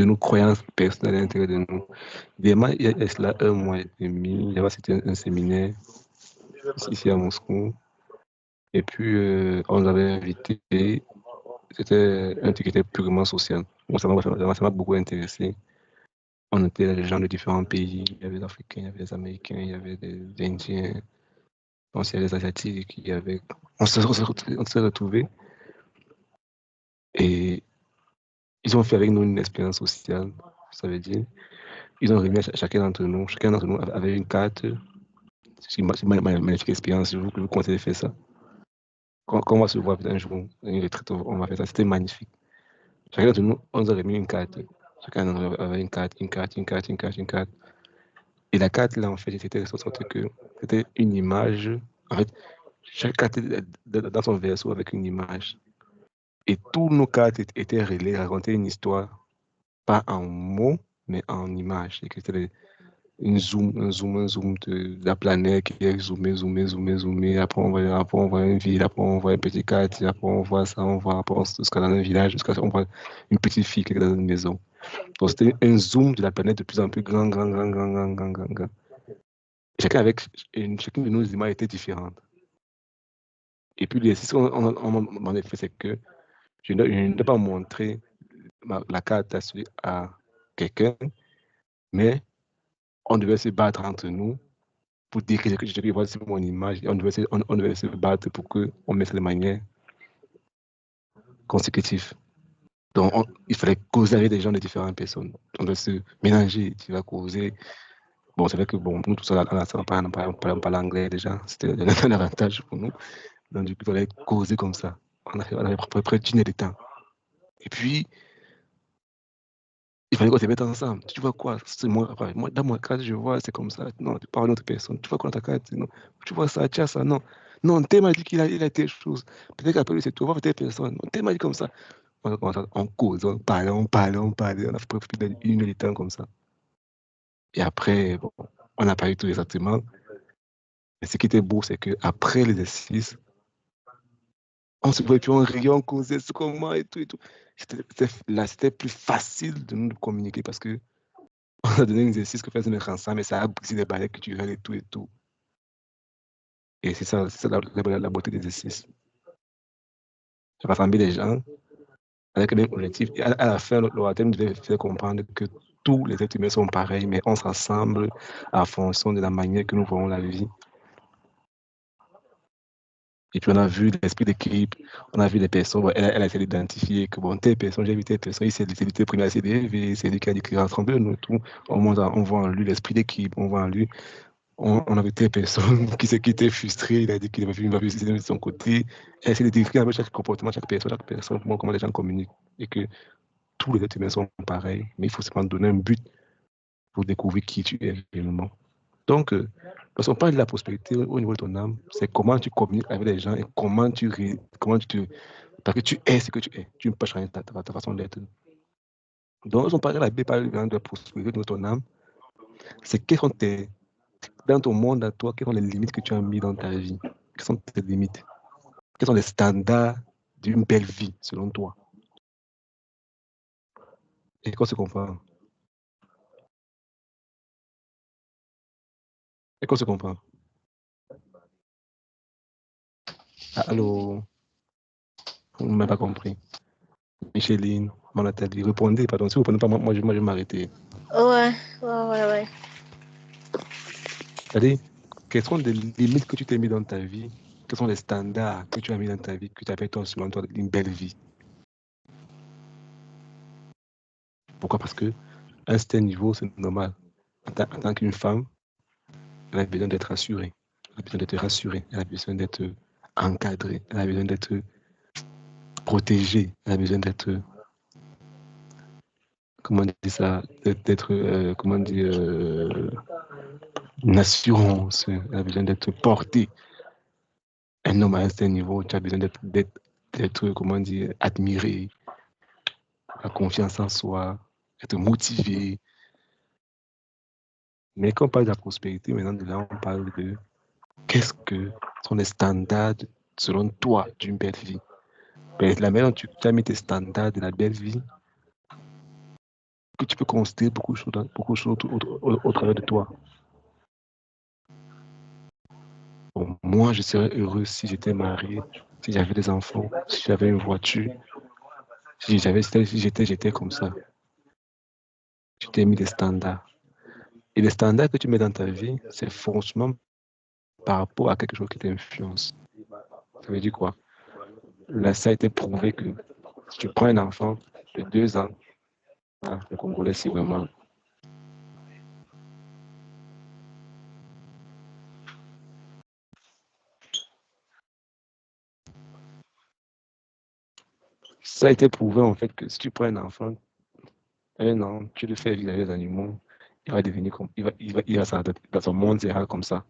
nos croyances personnelles à l'intérieur de nous. Évidemment, il y a cela 1 mois et demi, c'était un séminaire ici à Moscou. Et puis, on nous avait invité. C'était un truc qui était purement social. Moi, ça m'a beaucoup intéressé. On était des gens de différents pays. Il y avait des Africains, il y avait des Américains, il y avait des Indiens. Il y avait des Asiatiques. On s'est retrouvés. Et ils ont fait avec nous une expérience sociale, ça veut dire. Ils ont remis à chacun d'entre nous avait une carte. C'est une magnifique expérience. Je vous conseille de faire ça. Quand on va se voir un jour, une retraite, on va faire ça. C'était magnifique. Chacun d'entre nous, on nous a remis une carte. Chacun d'entre nous avait une carte. Et la carte, là, en fait, c'était de sorte que c'était une image. En fait, chaque carte était dans son verso avec une image. Et tous nos cartes étaient reliées, racontaient une histoire, pas en mots, mais en images. Et que c'était un zoom de la planète qui est zoomé. Après, on voit une ville, après, on voit un petit quartier, après, on voit ça, on voit jusqu'à dans un village, jusqu'à ce qu'on voit une petite fille qui est dans une maison. Donc, c'était un zoom de la planète de plus en plus grand. Chacun chacune de nos images était différente. Et puis, l'exercice qu'on m'en a fait, c'est que je ne dois pas montrer la carte à quelqu'un, mais on devait se battre entre nous pour dire que je devais voir mon image. On devait se battre pour qu'on mette ça de manière consécutive. Donc, il fallait causer avec des gens de différentes personnes. On doit se mélanger. Tu vas causer. Bon, c'est vrai que bon, nous, tout ça, on parle anglais déjà. C'était un avantage pour nous. Donc, du coup, il fallait causer comme ça. On avait à peu près 1 heure de temps. Et puis, il fallait qu'on se mette ensemble. Tu vois quoi? C'est moi, dans mon cas, je vois, c'est comme ça. Non, tu parles à une autre personne. Tu vois quoi dans ta carte? Non. Tu vois ça, tu as ça, non. Non, Thé m'a dit qu'il a telle chose. Peut-être qu'après, c'est toi, telle personne. Non, Thé m'a dit comme ça. On cause, on parlait. On a fait plus d'1 heure de temps comme ça. Et après, bon, on n'a pas eu tout exactement. Mais ce qui était beau, c'est qu'après l'exercice, on se voyait, puis on riait, on causait ce comment et tout. C'était plus facile de nous communiquer parce que on a donné un exercice que faire mettre ensemble, mais ça a brisé les barrières culturelles et tout. Et c'est ça la beauté des exercices. Ça rassembler les gens avec le même objectif. Et à la fin, l'orateur devait faire comprendre que tous les êtres humains sont pareils, mais on se rassemble en fonction de la manière que nous voyons la vie. Et puis on a vu l'esprit d'équipe, on a vu les personnes, elle a essayé d'identifier que bon, telle personne, j'ai vu telle personne, c'est le premier à s'élever, c'est lui qui a dit qu'il rassemble nous tout. On voit en lui l'esprit d'équipe, on voit en lui, on avait telle personne qui était frustrée, il a dit qu'il va vivre de son côté. Elle essaie de décrire avec chaque comportement, chaque personne, comment les gens communiquent. Et que tous les êtres humains sont pareils, mais il faut seulement donner un but pour découvrir qui tu es réellement. Donc, lorsqu'on parle de la prospérité au niveau de ton âme, c'est comment tu communiques avec les gens et comment tu te... Parce que tu es ce que tu es. Tu ne peux pas changer ta façon d'être. Donc, lorsqu'on parle de la Bible, de la prospérité de ton âme, c'est quelles sont dans ton monde à toi, quelles sont les limites que tu as mis dans ta vie? Quelles sont tes limites? Quels sont les standards d'une belle vie, selon toi? Et qu'on se comprend? Et qu'on se comprend? Ah, allô? Vous ne m'avez pas compris. Micheline, Nathalie, répondez, pardon. Si vous ne répondez pas, moi je vais m'arrêter. Ouais. C'est-à-dire, quelles sont les limites que tu t'es mis dans ta vie? Quels sont les standards que tu as mis dans ta vie, que tu appelles toi, selon toi, une belle vie? Pourquoi? Parce qu'à un certain niveau, c'est normal. En tant qu'une femme, elle a besoin d'être assurée. Elle a besoin d'être rassurée. Elle a besoin d'être encadrée. Elle a besoin d'être protégée. Elle a besoin d'être... Comment dire ça? D'être, comment dire... une assurance. Elle a besoin d'être portée. Un homme à un certain niveau, tu as besoin d'être, comment dire, admiré, la confiance en soi, être motivé. Mais quand on parle de la prospérité, maintenant, de là, on parle de qu'est-ce que sont les standards, selon toi, d'une belle vie. Ben, la manière dont tu as mis tes standards de la belle vie, que tu peux constater beaucoup de choses au travers de toi. Bon, moi, je serais heureux si j'étais marié, si j'avais des enfants, si j'avais une voiture, si j'étais comme ça. Tu t'es mis des standards. Et les standards que tu mets dans ta vie, c'est forcément par rapport à quelque chose qui t'influence. Ça veut dire quoi? Là, ça a été prouvé que si tu prends un enfant de 2 ans, hein, le Congolais, c'est vraiment... Ça a été prouvé en fait que si tu prends un enfant, 1 an, tu le fais vivre avec les animaux, il va devenir comme... Dans son monde sera comme ça.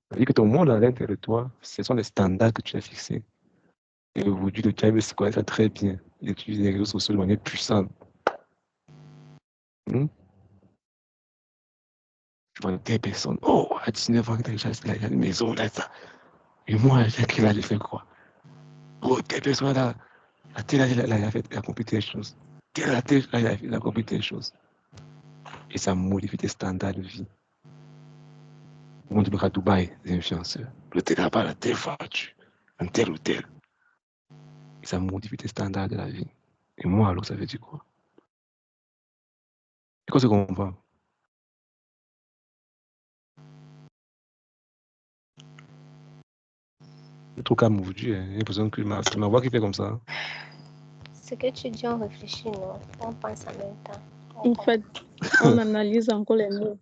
Ça veut dire que ton monde à l'intérieur de toi, ce sont les standards que tu as fixés. Et aujourd'hui, le Tchad se connaît ça très bien. Il utilise les réseaux sociaux de manière puissante. Tu vois des personnes, oh, à 19 ans, il a une maison, là, ça. Et moi, à quel âge, j'ai fait quoi? Oh, telle personne là, à tel âge, il a accompli telle chose. Tel âge, il a accompli telle chose. Et ça modifie tes standards de vie. On dit à Dubaï, les influenceurs. Le tel là-bas, la telle voiture, un tel hôtel. Et ça modifie tes standards de la vie. Et moi, alors, ça veut dire quoi? Et quoi, c'est qu'on comprend? C'est trop calme aujourd'hui. Hein. J'ai l'impression que c'est ma voix qui fait comme ça. Ce que tu dis, on réfléchit, non? On pense en même temps. En fait, on analyse encore les mots.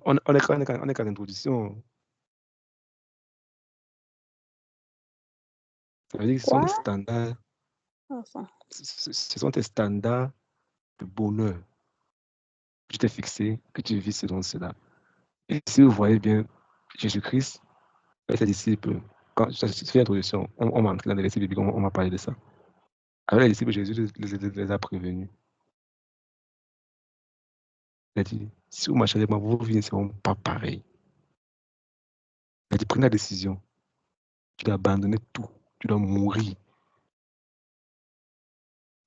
On est qu'à l'introduction. Ça veut dire que ce sont des standards. Enfin. Ce sont tes standards de bonheur que tu t'es fixé, que tu vis selon cela. Et si vous voyez bien, Jésus-Christ, avec ses disciples, quand je fais l'introduction, on m'a entré dans les récits bibliques, on m'a parlé de ça. Avec les disciples, Jésus les a prévenus. Il a dit, si vous marchez avec moi, vos vies ne seront pas pareilles. Il a dit, prenez la décision. Tu dois abandonner tout. Tu dois mourir.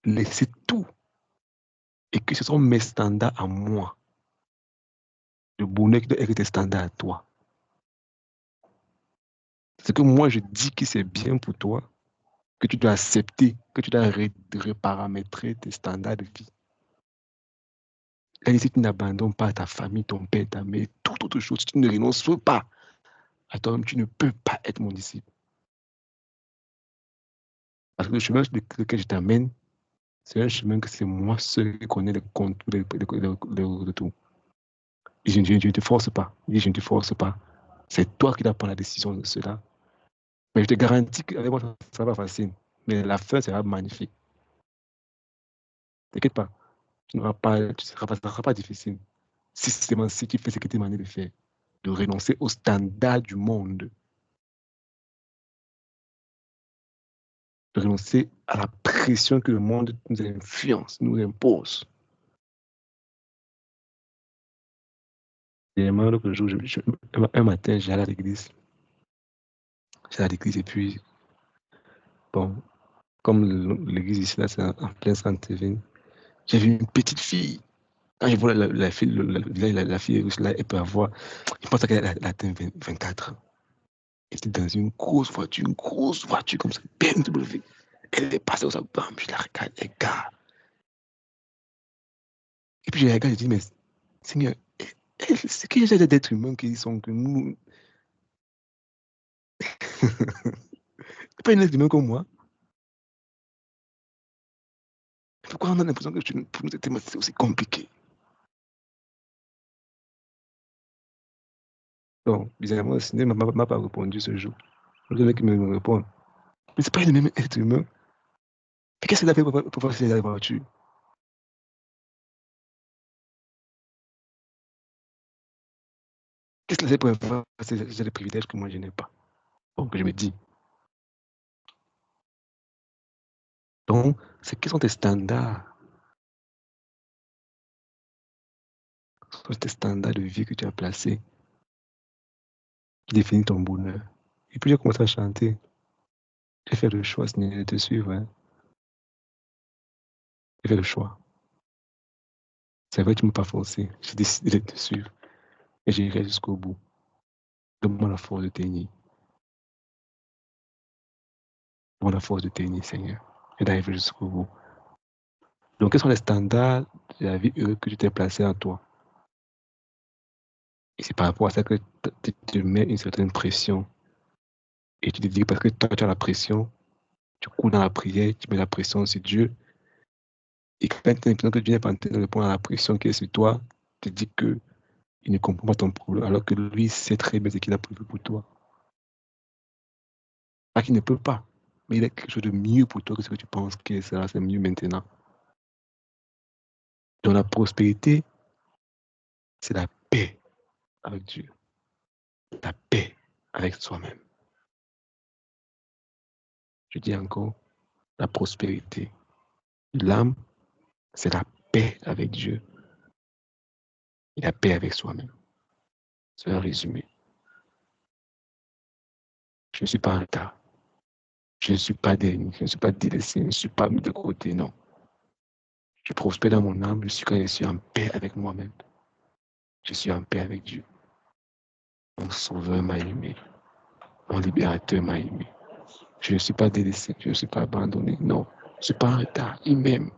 Laisser tout. Et que ce sont mes standards à moi. Le bonheur qui doit être tes standards à toi. C'est que moi, je dis que c'est bien pour toi, que tu dois accepter, que tu dois reparamétrer tes standards de vie. Et si tu n'abandonnes pas ta famille, ton père, ta mère, toute autre chose, si tu ne renonces pas à toi-même, tu ne peux pas être mon disciple. Parce que le chemin sur lequel je t'amène, c'est un chemin que c'est moi seul qui connais les contours de tout. Et je ne te force pas. Je ne te force pas. C'est toi qui dois prendre la décision de cela. Mais je te garantis qu'avec moi, ça ne sera pas facile. Mais la fin sera magnifique. T'inquiète pas. Ça ne sera pas difficile. Si tu fais ce que tu es demandé de faire, de renoncer aux standards du monde, de renoncer à la pression que le monde nous influence, nous impose. Et un matin, j'allais à l'église. J'allais à l'église et puis, bon, comme l'église ici, là, c'est en plein centre-ville, j'ai vu une petite fille. Quand je vois la fille, la fille russe, là, elle peut avoir, je pense qu'elle a atteint 24 ans. Elle était dans une grosse voiture comme ça, BMW. Elle est passée au sa bam, je la regarde, elle gare. Et puis je la regarde, je dis, mais Seigneur, c'est qu'il y a d'êtres humains qui sont que nous. C'est pas une être humain comme moi. Pourquoi on a l'impression que pour nous, c'est aussi compliqué? Donc, bizarrement, le Seigneur ne m'a pas répondu ce jour. Le mec qui me répond. Mais c'est pas le même être humain. Mais qu'est-ce qu'il a fait pour passer la voiture? Qu'est-ce qu'il a fait pour avoir ces privilèges que moi je n'ai pas? Donc, je me dis. Donc, quels sont tes standards? sont tes standards de vie que tu as placés qui définissent ton bonheur. Et puis j'ai commencé à chanter. J'ai fait le choix, Seigneur, de te suivre. Hein. J'ai fait le choix. C'est vrai, tu ne m'as pas forcé. J'ai décidé de te suivre. Et j'irai jusqu'au bout. Donne-moi la force de tenir. Donne-moi la force de tenir, Seigneur. Et d'arriver jusqu'au bout. Donc, quels sont les standards de la vie heureuse que tu t'es placé en toi? Et c'est par rapport à ça que tu te mets une certaine pression. Et tu te dis, parce que toi, tu as la pression, tu cours dans la prière, tu mets la pression sur Dieu. Et quand tu as l'impression que Dieu n'est pas en train de répondre à la pression qui est sur toi, tu te dis qu'il ne comprend pas ton problème, alors que lui sait très bien ce qu'il a prévu pour toi. Pas qu'il ne peut pas, mais il a quelque chose de mieux pour toi que ce que tu penses que c'est mieux maintenant. Donc la prospérité, c'est la paix avec Dieu. La paix avec soi-même. Je dis encore, la prospérité. L'âme, c'est la paix avec Dieu et la paix avec soi-même. C'est un résumé. Je ne suis pas en retard. Je ne suis pas déni, je ne suis pas délaissé, je ne suis pas mis de côté, non. Je prospère dans mon âme, je suis en paix avec moi-même. Je suis en paix avec Dieu. Mon sauveur m'a aimé. Mon libérateur m'a aimé. Je ne suis pas délaissé, je ne suis pas abandonné, non. Je ne suis pas en retard. Il m'aime.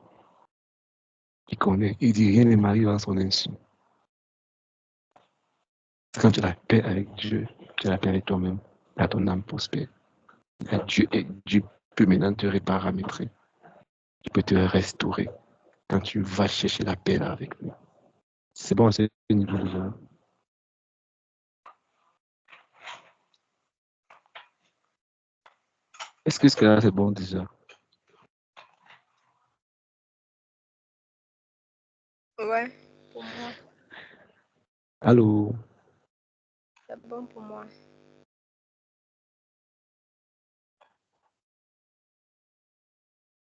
Il connaît. Il dit rien ne m'arrive en son insu. C'est quand tu as la paix avec Dieu, tu as la paix avec toi-même, là ton âme prospère. Là, Dieu peut maintenant te reparamétrer. Il peut te restaurer quand tu vas chercher la paix là avec lui. C'est bon, c'est le niveau déjà. Est-ce que ce cas-là, c'est bon déjà? Ouais, pour moi. Allô? C'est bon pour moi.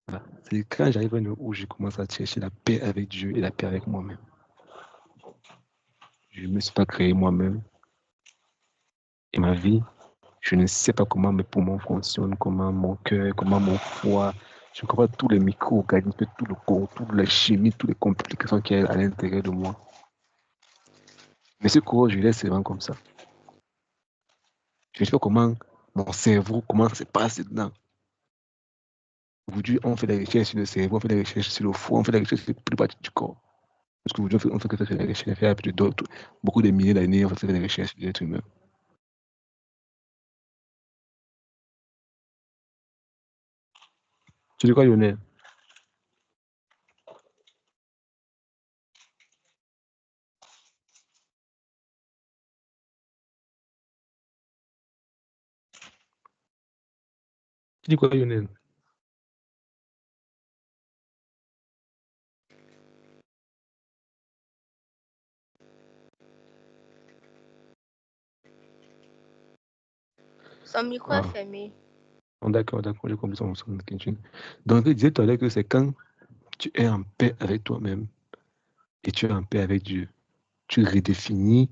Voilà. C'est quand j'arrive à un où je commence à chercher la paix avec Dieu et la paix avec moi-même. Je ne me suis pas créé moi-même. Et ma vie, je ne sais pas comment mes poumons fonctionnent, comment mon cœur, comment mon foie. Je ne comprends pas tous les micro-organismes, tout le corps, toute la chimie, toutes les complications qu'il y a à l'intérieur de moi. Mais ce cours, je laisse vraiment comme ça. Je ne sais pas comment mon cerveau, comment ça se passe dedans. Aujourd'hui, on fait des recherches sur le cerveau, on fait des recherches sur le foie, on fait des recherches sur toutes les parties du corps. Parce qu'aujourd'hui, on fait que des recherches, fait beaucoup de milliers d'années, on fait des recherches sur l'être humain. Tu dis quoi, Lionel? Tu dis quoi, Lionel? Son micro est fermé. D'accord, j'ai compris son question. Donc, je disais tout à l'heure que c'est quand tu es en paix avec toi-même et tu es en paix avec Dieu. Tu redéfinis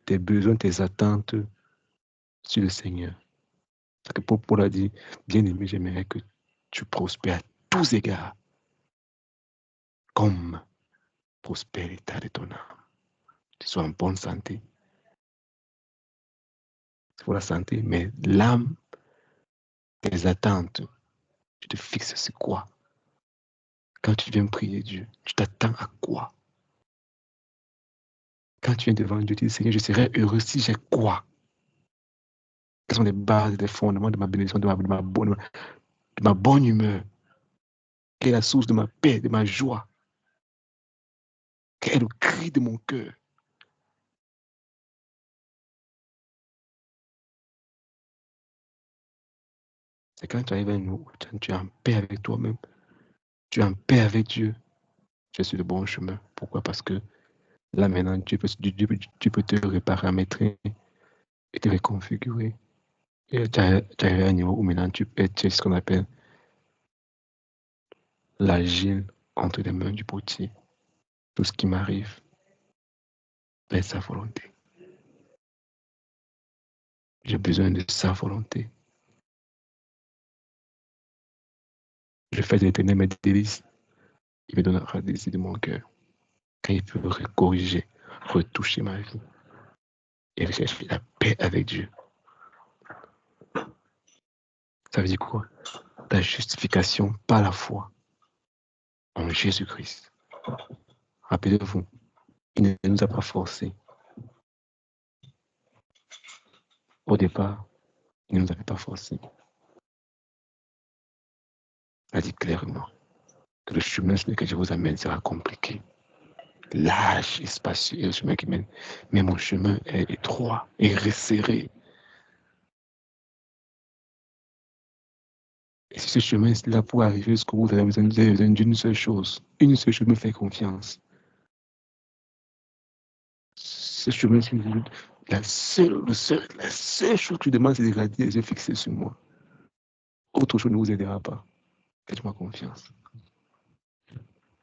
tes besoins, tes attentes sur le Seigneur. Parce que Paul a dit, bien-aimé, j'aimerais que tu prospères à tous égards, comme prospère l'état de ton âme. Tu sois en bonne santé. C'est pour la santé, mais l'âme, tes attentes, tu te fixes sur quoi? Quand tu viens prier Dieu, tu t'attends à quoi? Quand tu viens devant Dieu, tu dis, Seigneur, je serais heureux si j'ai quoi? Quelles sont les bases, les fondements de ma bénédiction, de ma bonne humeur? Quelle est la source de ma paix, de ma joie? Quel est le cri de mon cœur? C'est quand tu arrives à nous, tu es en paix avec toi-même, tu es en paix avec Dieu, tu es sur le bon chemin. Pourquoi? Parce que là maintenant, tu peux te reparamétrer et te reconfigurer. Et tu arrives à un niveau où maintenant tu es ce qu'on appelle l'agile entre les mains du potier. Tout ce qui m'arrive, faire sa volonté. J'ai besoin de sa volonté. Je fais de l'Éternel mes délices. Il me donnera des désirs de mon cœur. Quand il peut corriger, retoucher ma vie et rechercher la paix avec Dieu. Ça veut dire quoi? La justification par la foi en Jésus-Christ. Rappelez-vous, il ne nous a pas forcés. Au départ, il ne nous avait pas forcés. Il a dit clairement que le chemin sur lequel je vous amène sera compliqué. Large et spacieux est le chemin qui mène. Mais mon chemin est étroit et resserré. Et si ce chemin est là pour arriver jusqu'au bout, vous avez besoin d'une seule chose. Une seule chose, me faire confiance. Ce chemin, la seule chose que tu demandes, c'est de garder les yeux fixés sur moi. Autre chose ne vous aidera pas. Faites-moi confiance.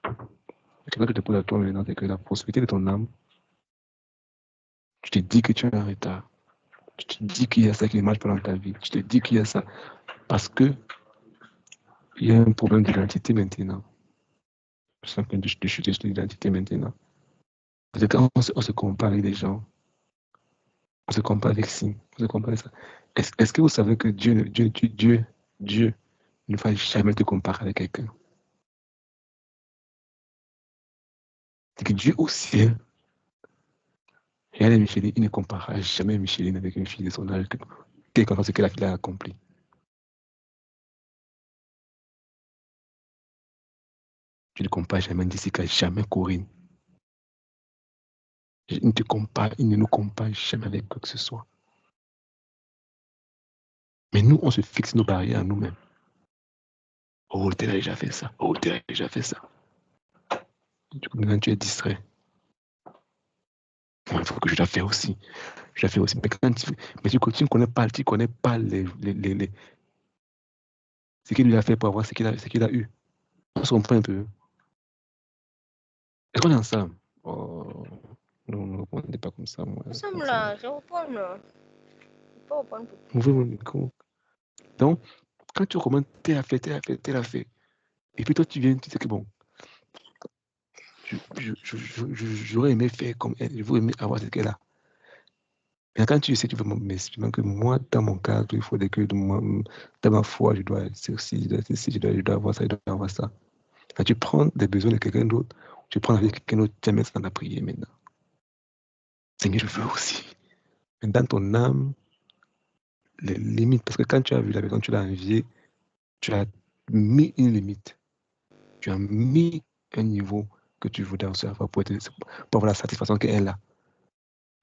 Ce que je te pose à toi maintenant, c'est que la prospérité de ton âme, tu te dis que tu es en retard. Tu te dis qu'il y a ça qui ne marche pas dans ta vie. Tu te dis qu'il y a ça. Parce que il y a un problème d'identité maintenant. Je sens que je suis sur l'identité maintenant. Parce que quand on se compare avec des gens, on se compare avec ci, on se compare avec ça. Est-ce que vous savez que Dieu ne va jamais te comparer avec quelqu'un? C'est que Dieu au ciel, regardez Micheline, il ne comparera jamais Micheline avec une fille de son âge, quel que soit ce que la fille a accompli. Tu ne compares jamais Jessica, jamais Corinne. Il ne nous compare jamais avec quoi que ce soit. Mais nous, on se fixe nos barrières à nous-mêmes. Oh, tu as déjà fait ça. Oh, tu as déjà fait ça. Du coup, maintenant, tu es distrait. Il faut que je la fasse aussi. Je la fais aussi. Mais tu ne connais pas, les ce qu'il lui a fait pour avoir ce qu'il a eu. On se comprend un peu. Est-ce qu'on est ensemble? Oh, non, ne répondez pas comme ça, moi. Nous sommes là, je reprends. Je ne peux pas reprendre beaucoup. Ouvrez mon micro. Donc, quand tu recommences, tu l'as fait. Et puis toi, tu viens, tu sais que bon, j'aurais aimé faire comme elle, j'aurais aimé avoir ce qu'elle a. Mais quand tu sais, tu veux m'expliquer que moi, dans mon cadre, il faut que dans ma foi, je dois ceci, je dois avoir ça, je dois avoir ça. Quand tu prends des besoins de quelqu'un d'autre, tu prends avec quelqu'un d'autre, tu mets ça dans la prière maintenant. Seigneur, je veux aussi. Mais dans ton âme, les limites, parce que quand tu as vu la personne, tu l'as enviée, tu as mis une limite. Tu as mis un niveau que tu voudrais aussi avoir pour avoir la satisfaction qu'elle a.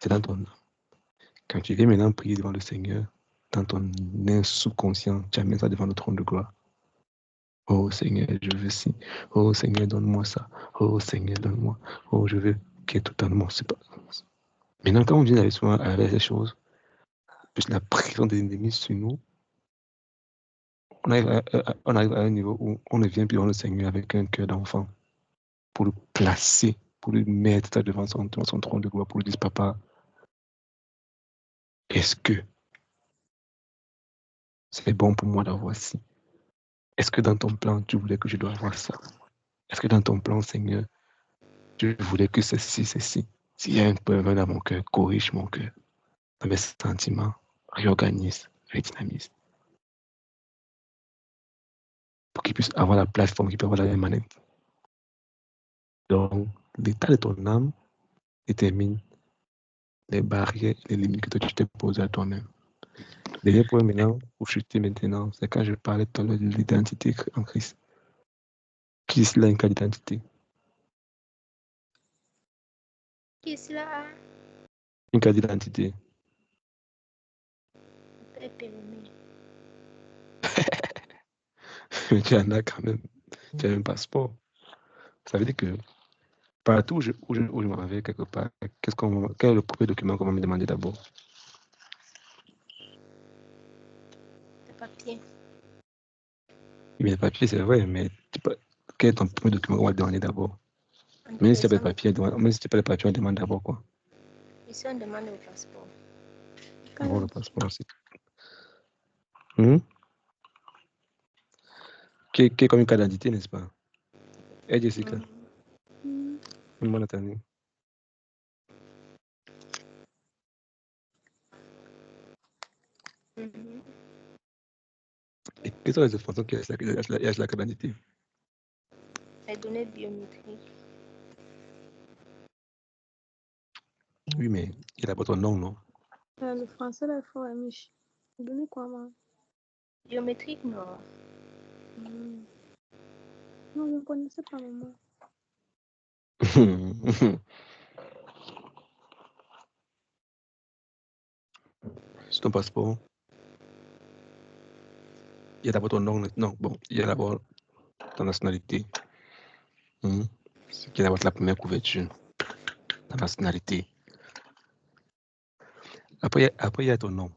C'est dans ton âme. Quand tu viens maintenant prier devant le Seigneur, dans ton sous-conscient, tu amènes ça devant le trône de gloire. Oh Seigneur, je veux ci. Oh Seigneur, donne-moi ça. Oh Seigneur, donne-moi. Oh, je veux qu'il y ait tout en moi. C'est pas... Maintenant, quand on vient avec ces choses, plus la pression des ennemis sur nous, on arrive à un niveau où on ne vient plus devant le Seigneur avec un cœur d'enfant pour le placer, pour le mettre devant son trône de gloire, pour lui dire, papa, est-ce que c'est bon pour moi d'avoir ci? Est-ce que dans ton plan, tu voulais que je dois avoir ça? Est-ce que dans ton plan, Seigneur, tu voulais que ceci, ceci? S'il y a un problème dans mon cœur, corrige mon cœur. Dans mes sentiments, réorganise, redynamise. Pour qu'il puisse avoir la plateforme, qu'il puisse avoir la manette. Donc, l'état de ton âme détermine les barrières, les limites que toi tu t'es posées à toi-même. Le dernier point maintenant, pour chuter maintenant, c'est quand je parlais tout à l'heure de l'identité en Christ. Qui est cela, une cas d'identité? Qui est cela? Une carte d'identité. Mais tu en as quand même. Tu as un passeport. Ça veut dire que partout où je m'en vais quelque part, quel est le premier document qu'on va me demander d'abord? Le papier. Mais le papier, c'est vrai, mais quel est ton premier document qu'on va te demander d'abord? Même si tu n'as pas de papier, on va te demander d'abord quoi? Ici, on demande le passeport. Bon, le passeport aussi. Qui est comme une carte d'identité, n'est-ce pas? Et Jessica? Bonne année. Et quelles sont les informations qu'il y a sur la carte d'identité? Les données biométriques. Oui, mais il n'a pas ton nom, non? Le français, là, il faut Mich. Donner quoi, moi? Biométrique, non. Non, je ne connaissais pas, maman. Sur ton passeport, il y a d'abord ton nom. Non, bon, il y a d'abord ta nationalité. C'est qui est d'abord la première couverture. Ta nationalité. Après, il y a ton nom.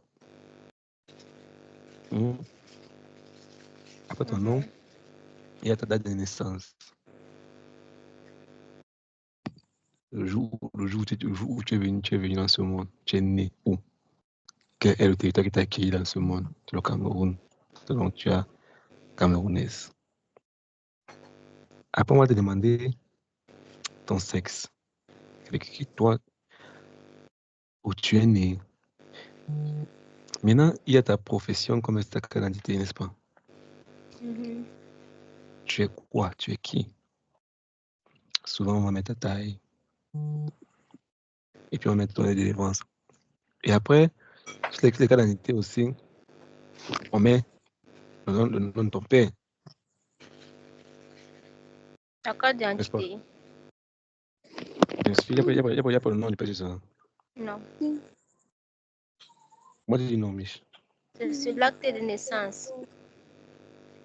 Après ton nom, il y a ta date de naissance. Le jour où tu es venu dans ce monde, tu es né où? Quel est le territoire qui t'a accueilli dans ce monde? C'est le Cameroun. Donc tu as camerounaise. Après, on va te demander ton sexe. Avec qui toi, où tu es né. Maintenant, il y a ta profession comme ta carte d'identité, n'est-ce pas? Tu es quoi? Tu es qui? Souvent, on va mettre ta taille. Et puis, on va mettre ton aide de défense. Et après, sur les cartes d'identité aussi, on met le nom de ton père. La carte d'identité. Bien sûr, il n'y a pas le nom du père, c'est ça? Non. Moi, je dis non, Mich. C'est l'acte de naissance.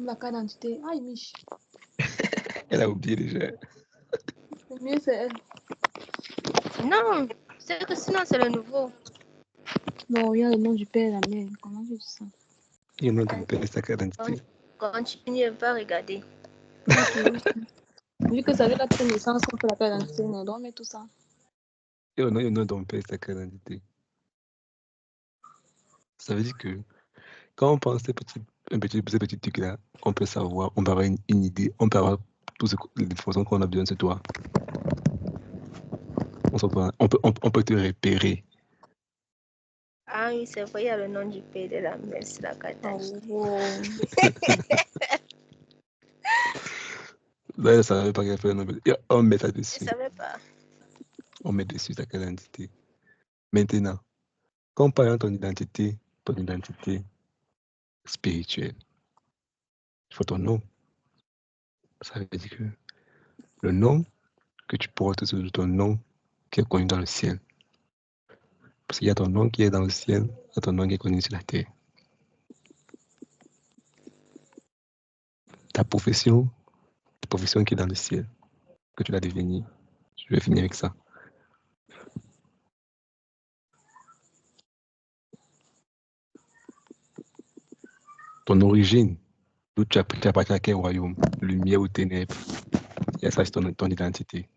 La carte d'identité. Aïe, Mich. Elle a oublié déjà. Le mieux, c'est elle. Non, c'est que sinon, c'est le nouveau. Non, il y a le nom du père et la mère. Comment tu dis ça? Il y a le nom de ton père et sa carte d'identité. Continue, va regarder. Vu que ça veut la naissance, on fait la carte d'identité, on doit mettre tout ça. Il y a le nom de ton père et sa carte d'identité. Ça veut dire que quand on pense ces petits trucs-là, on peut savoir, on peut avoir une idée, on peut avoir toutes les informations qu'on a besoin de toi. On peut te repérer. Ah oui, c'est vrai, il y a le nom du père de la mère, c'est la carte d'identité. Là, je ne savais pas qu'elle fait le nom. On met ça dessus. Je ne savais pas. On met dessus ta carte d'identité. Maintenant, comparant ton identité spirituelle, il faut ton nom. Ça veut dire que le nom que tu portes, c'est ton nom qui est connu dans le ciel. Parce qu'il y a ton nom qui est dans le ciel, il y a ton nom qui est connu sur la terre. Ta profession qui est dans le ciel, que tu l'as devenir. Je vais finir avec ça. Ton origine, d'où tu appartiens à quel royaume, lumière ou ténèbres. Et ça, c'est ton identité.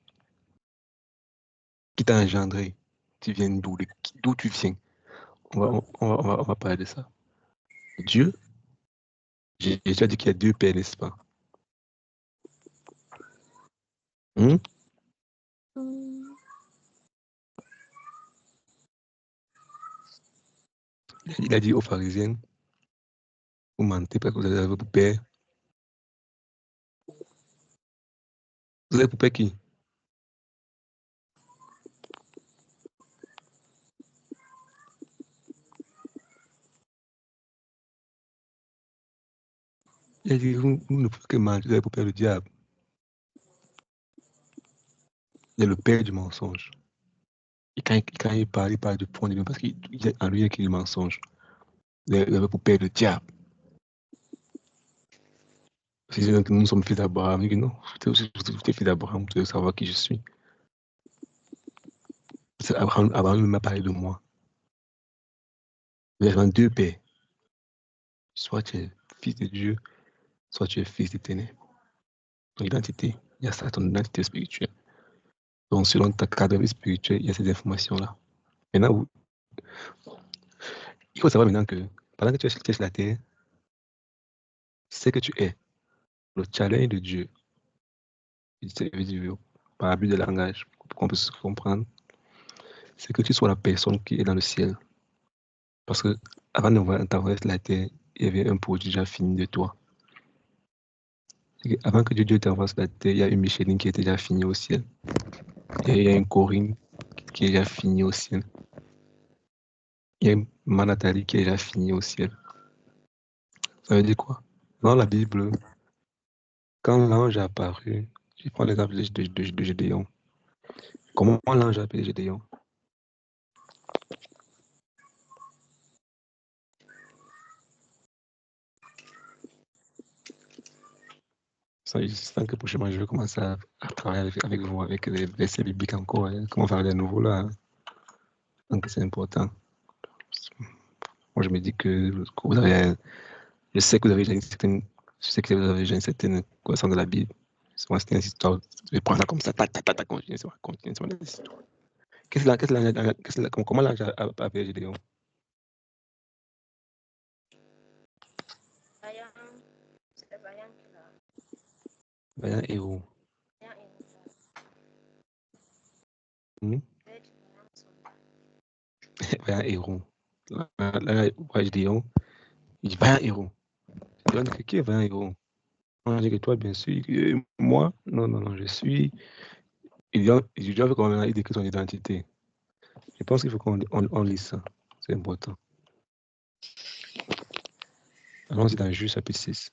Qui t'a engendré? Tu viens d'où? D'où tu viens? On va parler de ça. Dieu, j'ai déjà dit qu'il y a deux pères, n'est-ce pas? Il a dit aux pharisiens, vous mentez parce que vous avez pour père. Vous avez pour père qui? Il a dit, vous ne pouvez que mentir, vous avez pour père le diable. Il est le père du mensonge. Et quand il parle du point de vue, parce qu'il y a en lui qui est le mensonge. Il avait pour père le diable. Si nous sommes fils d'Abraham, il dit non, vous êtes fils d'Abraham, vous devez savoir qui je suis. Abraham m'a parlé de moi. Il y a deux pères. Soit tu es fils de Dieu, soit tu es fils des ténèbres. Ton identité, il y a ça, ton identité spirituelle. Donc, selon ta cadre spirituelle, il y a ces informations-là. Maintenant, il faut savoir maintenant que pendant que tu es sur la terre, c'est que tu es. Le challenge de Dieu, par abus de langage, pour qu'on puisse comprendre, c'est que tu sois la personne qui est dans le ciel. Parce que avant de t'envoyer sur la terre, il y avait un produit déjà fini de toi. Avant que Dieu t'envoie sur la terre, il y a une Micheline qui était déjà finie au ciel. Il y a une Corinne qui est déjà finie au ciel. Il y a une Manathalie qui est déjà finie au ciel. Ça veut dire quoi? Dans la Bible, quand l'ange est apparu, je prends l'exemple de Gédéon. Comment l'ange a appelé Gédéon? Sans que prochainement je vais commencer à travailler avec vous, avec les versets bibliques encore. Hein. Comment faire les nouveaux là? Donc c'est important. Moi je me dis que vous avez, je sais que vous avez déjà une certaine, je sais que vous avez déjà une certaine connaissance de la Bible. C'est moi, c'était une histoire. Je vais prendre ça comme ça, continuer, c'est mon histoire. Comment l'ange a appelé Gédéon? Vaillant héros. Vaillant héros. Là, Gédéon, il dit vaillant héros. Gédéon dit qui est vaillant héros? On a dit que toi, bien sûr. Moi, non, je suis. Il doit quand même décrire son identité. Je pense qu'il faut qu'on lise ça. C'est important. Allons-y dans Juge chapitre 6.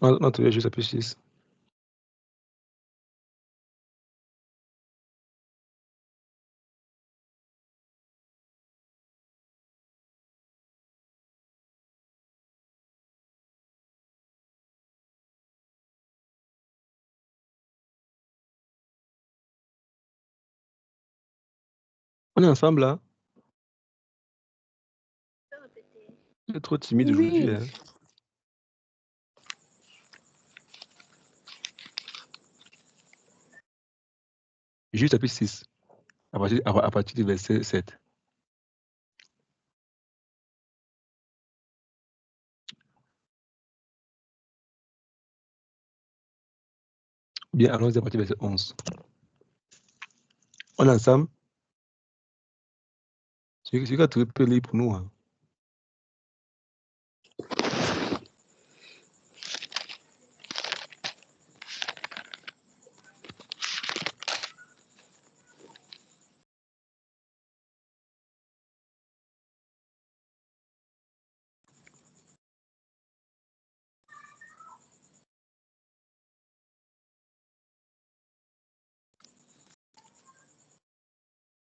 On a trouvé Juge chapitre 6. On est ensemble là? Tu es trop timide aujourd'hui. Oui. Hein? Juge chapitre 6, à partir du verset 7. Bien, allons-y à partir du verset 11. On est ensemble? Celui qui a trouvé peut lire pour nous. Hein?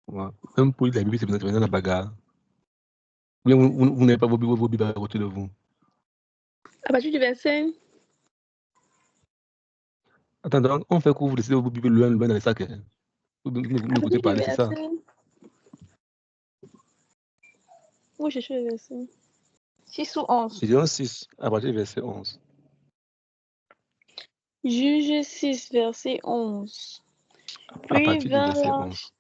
Ouais. Même pour lire la Bible, c'est besoin de la bagarre. Vous n'avez pas vos Bibles à côté de vous. À partir du verset. Attends, donc, on fait quoi? Vous laissez vos Bibles loin dans les sacs. Hein? Vous m'écoutez parler, c'est ça? Oui, je suis le verset. 6 ou 11. Gédéon 6, à partir du verset 11. Juge 6, verset 11. À partir du verset 11.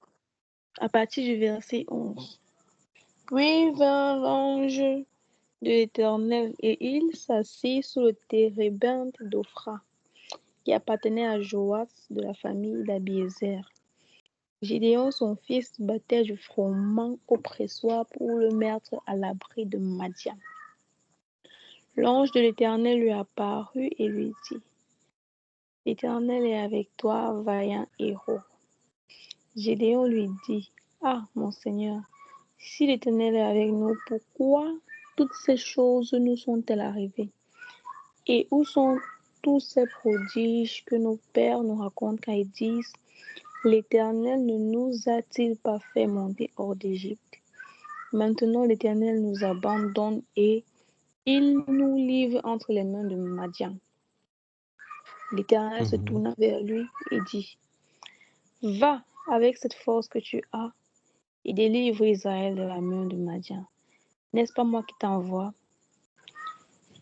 À partir du verset 11. Puis vint l'ange de l'Éternel, et il s'assit sous le térébinthe d'Ophra, qui appartenait à Joas de la famille d'Abiézer. Gédéon, son fils, battait du froment au pressoir pour le mettre à l'abri de Madian. L'ange de l'Éternel lui apparut et lui dit: L'Éternel est avec toi, vaillant héros. Gédéon lui dit: Ah, mon Seigneur, si l'Éternel est avec nous, pourquoi toutes ces choses nous sont-elles arrivées? Et où sont tous ces prodiges que nos pères nous racontent quand ils disent: L'Éternel ne nous a-t-il pas fait monter hors d'Égypte? Maintenant l'Éternel nous abandonne et Il nous livre entre les mains de Madian. L'Éternel se tourna vers lui et dit, va avec cette force que tu as et délivre Israël de la main de Madian. N'est-ce pas moi qui t'envoie?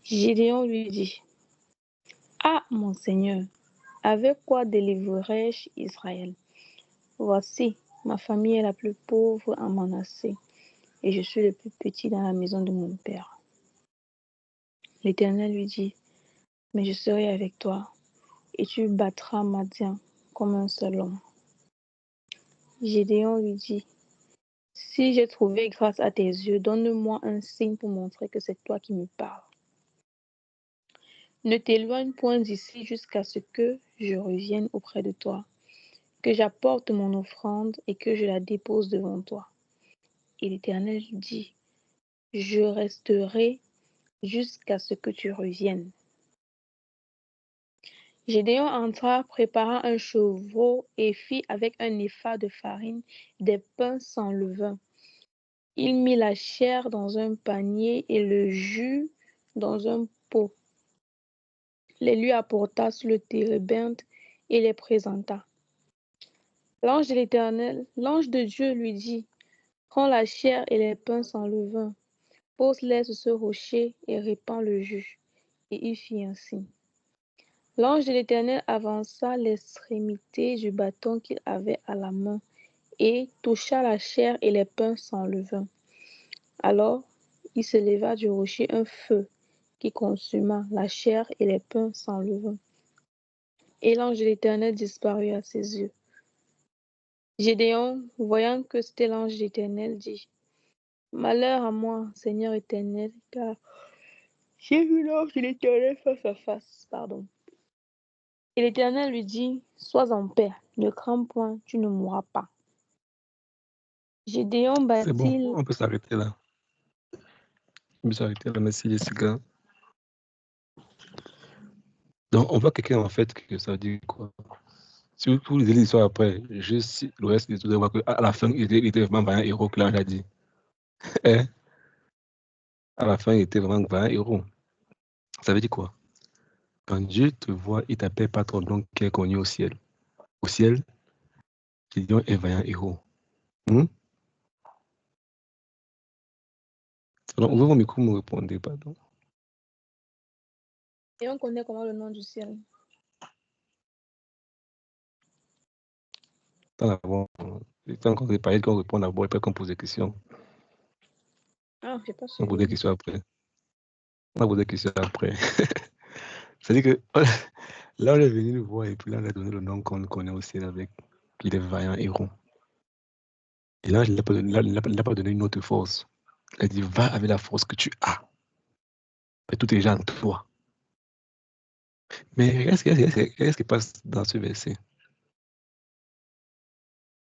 Gédéon lui dit, ah, mon Seigneur, avec quoi délivrerai-je Israël? Voici, ma famille est la plus pauvre en Manassé, et je suis le plus petit dans la maison de mon père. L'Éternel lui dit, mais je serai avec toi, et tu battras Madian comme un seul homme. Gédéon lui dit, si j'ai trouvé grâce à tes yeux, donne-moi un signe pour montrer que c'est toi qui me parles. Ne t'éloigne point d'ici jusqu'à ce que je revienne auprès de toi, que j'apporte mon offrande et que je la dépose devant toi. Et l'Éternel dit, je resterai jusqu'à ce que tu reviennes. Gédéon entra, prépara un chevreau et fit avec un épha de farine des pains sans levain. Il mit la chair dans un panier et le jus dans un pot. Les lui apporta sur le térébinthe et les présenta. L'ange de l'Éternel, l'ange de Dieu lui dit, prends la chair et les pains sans levain, pose-les sur ce rocher et répands le jus. Et il fit ainsi. L'ange de l'Éternel avança l'extrémité du bâton qu'il avait à la main et toucha la chair et les pains sans levain. Alors, il se leva du rocher un feu qui consuma la chair et les pains sans levain. Et l'ange de l'Éternel disparut à ses yeux. Gédéon, voyant que c'était l'ange de l'Éternel, dit, malheur à moi, Seigneur éternel, car j'ai vu l'ange de l'Éternel face à face. Et l'Éternel lui dit, sois en paix, ne crains point, tu ne mourras pas. Gédéon bâtit... C'est bon, on peut s'arrêter là. On peut s'arrêter là, merci Jessica. Donc, on voit quelqu'un en fait que ça veut dire quoi? Si vous lisez l'histoire après, je cite le reste de tout, on voit qu'à la fin, il était vraiment un héros que l'ange a dit. À la fin, il était vraiment un héros. Ça veut dire quoi? Quand Dieu te voit, il t'appelle pas ton nom qui est connu au ciel. Au ciel, Gideon est vaillant héros. Alors, ouvrez vos micros, me répondez, pardon. Et on connaît comment le nom du ciel? Il faut encore parler qu'on répond d'abord et puis qu'on pose des questions. Ah, je sais pas si On pose des questions après. On va poser des questions après. C'est-à-dire que là, on est venu nous voir et puis là, on a donné le nom qu'on connaît au ciel avec. Il est vaillant héros. Et là, il n'a pas donné une autre force. Il a dit, va avec la force que tu as. Et tout est déjà en toi. Mais qu'est-ce qui passe dans ce verset?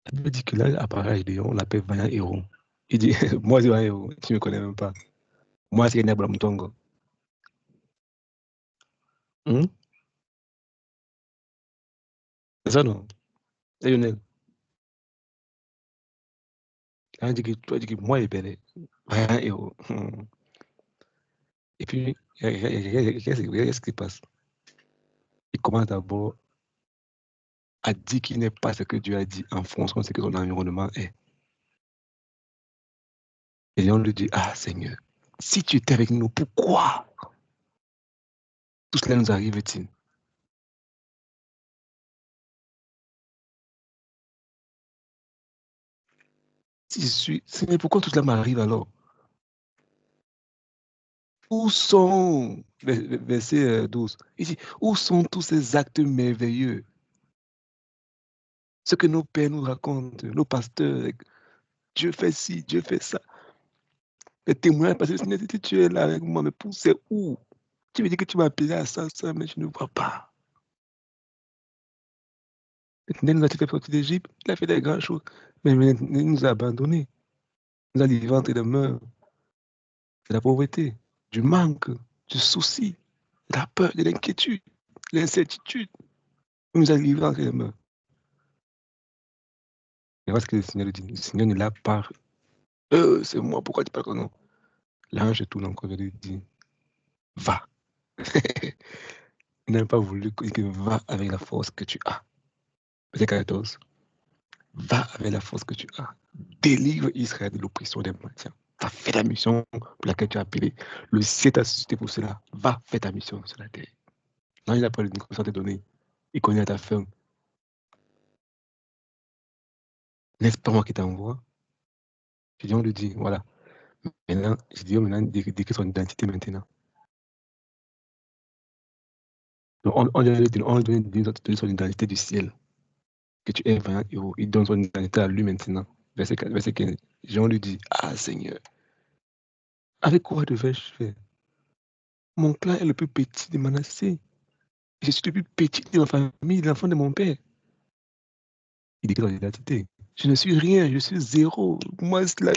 La Bible dit que là, apparaît Gédéon, on l'appelle vaillant héros. Il dit, moi, je suis vaillant héros, tu ne me connais même pas. Moi, c'est Kenya Blamtongo. C'est ça, non? C'est Lionel. Là, dit que moi, il est bel, vaillant héros. Et puis, qu'est-ce qui passe? Il commence d'abord à dire qu'il n'est pas ce que Dieu a dit en fonction de ce que son environnement est. Et on lui dit, ah Seigneur, si tu étais avec nous, pourquoi tout cela nous arrive-t-il? Si je suis, Seigneur, pourquoi tout cela m'arrive alors? Où sont, verset 12, il dit, où sont tous ces actes merveilleux? Ce que nos pères nous racontent, nos pasteurs, Dieu fait ci, Dieu fait ça. Les témoins, parce que Seigneur, si tu es là avec moi, mais pour c'est où? Tu me dis que tu m'as appelé à ça, mais je ne vois pas. Il nous a fait sortir d'Égypte, il a fait des grandes choses, mais il nous a abandonnés. Il nous a livrés entre les mains de la pauvreté, du manque, du souci, de la peur, de l'inquiétude, de l'incertitude. Il nous a livrés entre les mains. Et voilà ce que le Seigneur dit. Le Seigneur ne l'a pas. C'est moi, pourquoi tu parles comme non? L'ange tourne encore et lui dit, Va. Il n'a pas voulu que va avec la force que tu as. Verset 14. Va avec la force que tu as. Délivre Israël de l'oppression des Madians. Va faire ta mission pour laquelle tu as appelé. Le ciel t'a suscité pour cela. Va faire ta mission sur la terre. Non, il n'a pas le micro te donner. Il connaît ta fin. N'est-ce pas moi qui t'envoie? Je dis, on lui dit, voilà. Maintenant, je dis, maintenant, décris son identité maintenant. Donc, on lui donne son identité du ciel. Que tu es vaillant héros. Il donne son identité à lui maintenant. Verset 4, verset 15. Jean lui dit, ah Seigneur, avec quoi devais-je faire? Mon clan est le plus petit de Manassé. Je suis le plus petit de ma famille, l'enfant de mon père. Il décrit son identité. Je ne suis rien, je suis zéro. Moi, c'est là.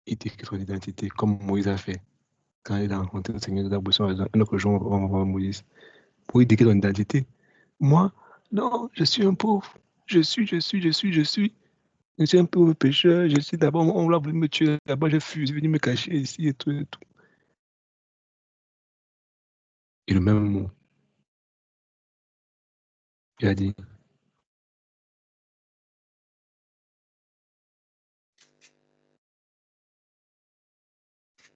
Il décrit son identité comme Moïse a fait. Quand il a rencontré le Seigneur de la Bousson, un autre jour, on va voir Moïse. Pour il décrit son identité. Moi, non, je suis un pauvre. Je suis. Je suis un pauvre pécheur. Je suis d'abord, on l'a voulu me tuer. D'abord, j'ai fui, je suis venu me cacher ici et tout et tout. Et le même mot, il a dit,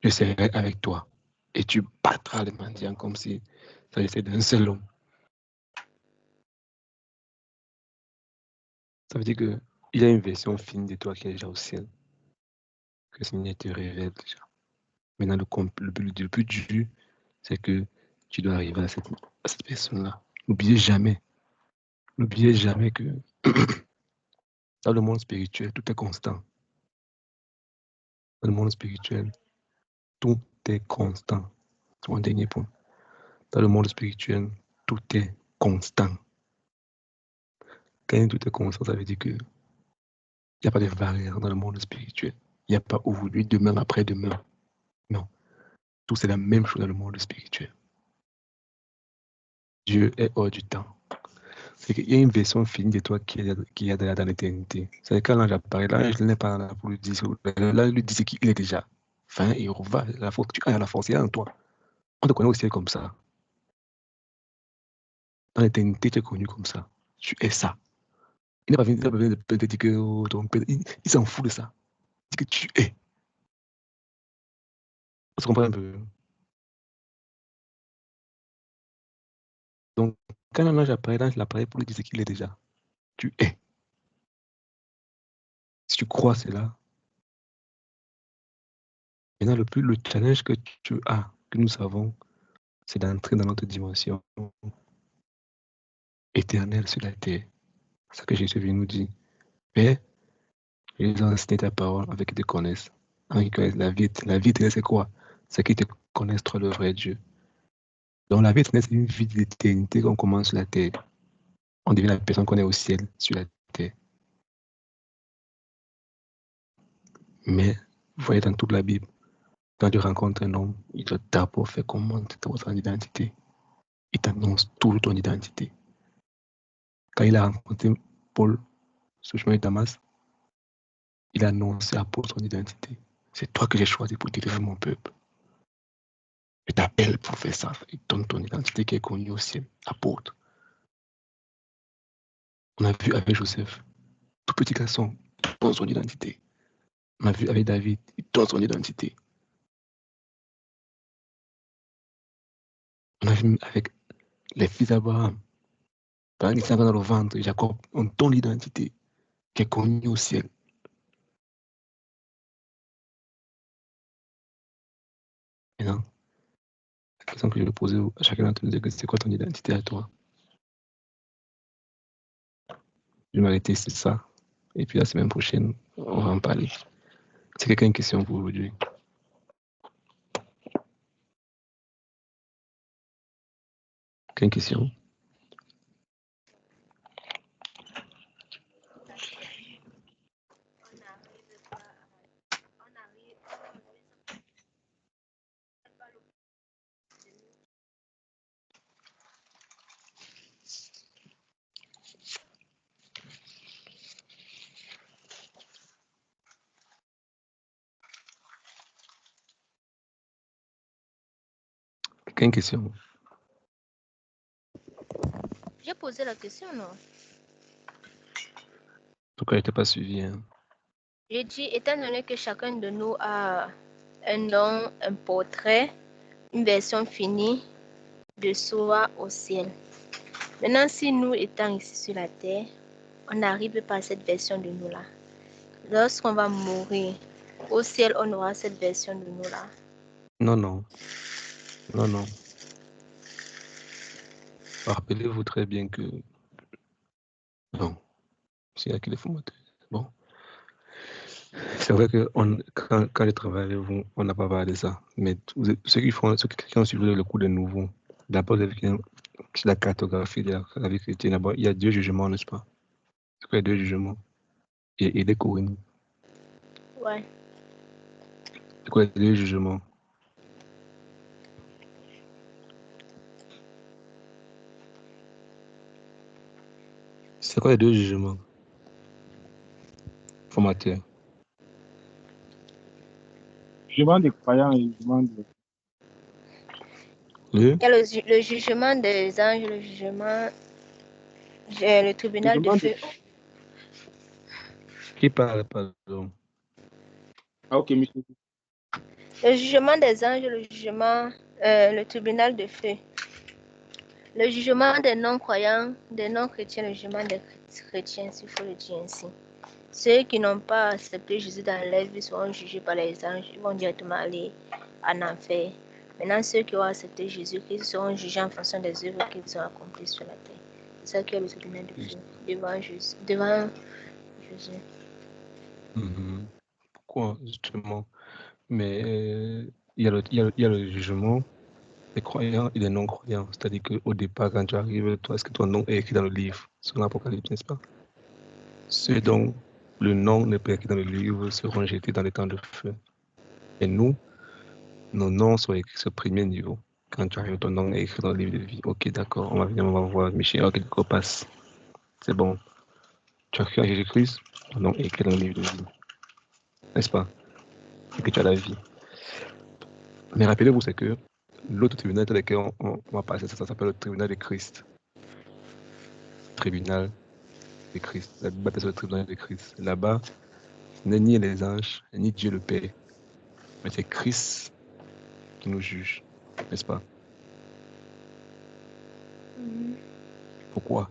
je serai avec toi et tu battras les mendiants comme si ça s'agissait d'un seul homme. Ça veut dire qu'il y a une version fine de toi qui est déjà au ciel, que le Seigneur te révèle déjà. Maintenant, le plus dur, c'est que tu dois arriver à cette personne-là. N'oubliez jamais que dans le monde spirituel, tout est constant. Dans le monde spirituel, tout est constant. C'est mon dernier point. Dans le monde spirituel, tout est constant. Quand tout est constant, ça veut dire qu'il n'y a pas de barrière dans le monde spirituel. Il n'y a pas aujourd'hui, demain, après-demain. Non. Tout c'est la même chose dans le monde spirituel. Dieu est hors du temps. C'est qu'il y a une version finie de toi qui est dans l'éternité. C'est quand l'ange apparaît, l'ange n'est pas là pour lui dire, là, il lui dit qu'il est déjà. Fin et va, la force, tu as la force, il est en toi. On te connaît aussi comme ça. Dans l'éternité, tu es connu comme ça. Tu es ça. Il n'est pas venu de te dire que oh, ton père, il s'en fout de ça. Il dit que tu es. On se comprend un peu. Donc, quand l'ange apparaît, l'ange apparaît pour lui dire qu'il est déjà. Tu es. Si tu crois cela, maintenant le challenge que tu as, que nous savons, c'est d'entrer dans notre dimension éternelle sur la terre. C'est ce que Jésus vient nous dire. Père, je les ai enseigné ta parole avec qu'ils te connaissent. Avec qu'ils connaissent la vie. La vie éternelle, c'est quoi? C'est qu'ils te connaissent, toi, le vrai Dieu. Donc la vie éternelle, c'est une vie d'éternité qu'on commence sur la terre. On devient la personne qu'on est au ciel, sur la terre. Mais, vous voyez dans toute la Bible, quand tu rencontres un homme, il doit d'abord faire comment ton identité. Il t'annonce toute ton identité. Quand il a rencontré Paul sur le chemin de Damas, il a annoncé à Paul son identité. C'est toi que j'ai choisi pour délivrer mon peuple. Je t'appelle pour faire ça. Il donne ton identité qui est connue au ciel, apôtre. On a vu avec Joseph, tout petit garçon, il donne son identité. On a vu avec David, il donne son identité. On a vu avec les fils d'Abraham, pendant qu'ils sont dans le ventre, Jacob, on donne l'identité qui est connue au ciel. Maintenant, la question que je vais poser à chacun d'entre nous, c'est quoi ton identité à toi? Je vais m'arrêter sur ça. Et puis la semaine prochaine, on va en parler. C'est quelqu'un une question pour aujourd'hui? Quelle question? Quelle question? J'ai posé la question, non? En tout cas, je n'étais pas suivi. Hein. J'ai dit, étant donné que chacun de nous a un nom, un portrait, une version finie de soi au ciel. Maintenant, si nous étant ici sur la terre, on n'arrive pas à cette version de nous-là. Lorsqu'on va mourir, au ciel, on aura cette version de nous-là. Non, non. Non, non. Rappelez-vous très bien que... Non. C'est là qu'il est formateur. Bon. C'est vrai que quand je travaille avec vous, on n'a pas parlé de ça. Mais ceux qui ont suivi le cours de nouveau, d'abord, c'est la cartographie de la vie chrétienne. D'abord, il y a 2 jugements, n'est-ce pas? C'est quoi les 2 jugements? Et des Corinthiens. Ouais. C'est quoi les 2 jugements? C'est quoi les 2 jugements? Formateur. Jugement des croyants et jugement de... Il y a le jugement des anges, le jugement, le tribunal de feu. Qui parle, pardon? Ah, ok, monsieur. Le jugement des anges, le tribunal de feu. Le jugement des non-croyants, des non-chrétiens, le jugement des chrétiens, s'il faut le dire ainsi. Ceux qui n'ont pas accepté Jésus dans leur vie seront jugés par les anges, ils vont directement aller en enfer. Maintenant, ceux qui ont accepté Jésus-Christ seront jugés en fonction des œuvres qu'ils ont accomplies sur la terre. C'est ça qui est le tribunal de feu devant Jésus. Pourquoi, justement? Mais il y a le jugement des croyants et des non-croyants. C'est-à-dire qu'au départ, quand tu arrives, toi, est-ce que ton nom est écrit dans le livre, sur l'Apocalypse, n'est-ce pas? Ceux dont le nom n'est pas écrit dans le livre seront jetés dans les temps de feu. Et nous, nos noms sont écrits sur le premier niveau. Quand tu arrives, ton nom est écrit dans le livre de vie. Ok, d'accord, on va voir Michel, ok, d'accord, passe. C'est bon. Tu as cru à Jésus-Christ, ton nom est écrit dans le livre de vie. N'est-ce pas? Et que tu as la vie. Mais rappelez-vous, c'est que l'autre tribunal dans lequel on va passer, ça s'appelle le tribunal de Christ. Tribunal de Christ. La Bible appelle ça le tribunal de Christ. Là-bas, ce n'est ni les anges, ni Dieu le Père, mais c'est Christ qui nous juge, n'est-ce pas? Pourquoi?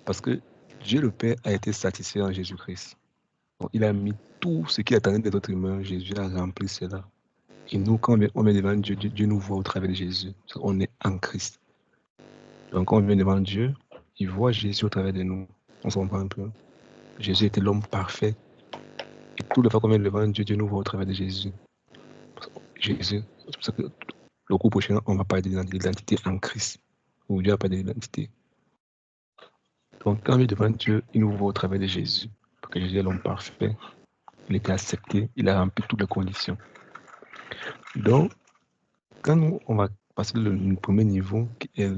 Parce que Dieu le Père a été satisfait en Jésus-Christ. Donc, il a mis tout ce qui attendait des autres humains, Jésus a rempli cela. Et nous, quand on vient devant Dieu, Dieu nous voit au travers de Jésus. On est en Christ. Donc, quand on vient devant Dieu, il voit Jésus au travers de nous. On s'en comprend un peu. Jésus était l'homme parfait. Et toutes les fois qu'on vient devant Dieu, Dieu nous voit au travers de Jésus. Jésus, c'est pour ça que le coup prochain, on va parler de l'identité en Christ. Ou Dieu a parlé de l'identité. Donc, quand on vient devant Dieu, il nous voit au travers de Jésus. Parce que Jésus est l'homme parfait. Il était accepté. Il a rempli toutes les conditions. Donc, quand nous, on va passer le premier niveau, qui est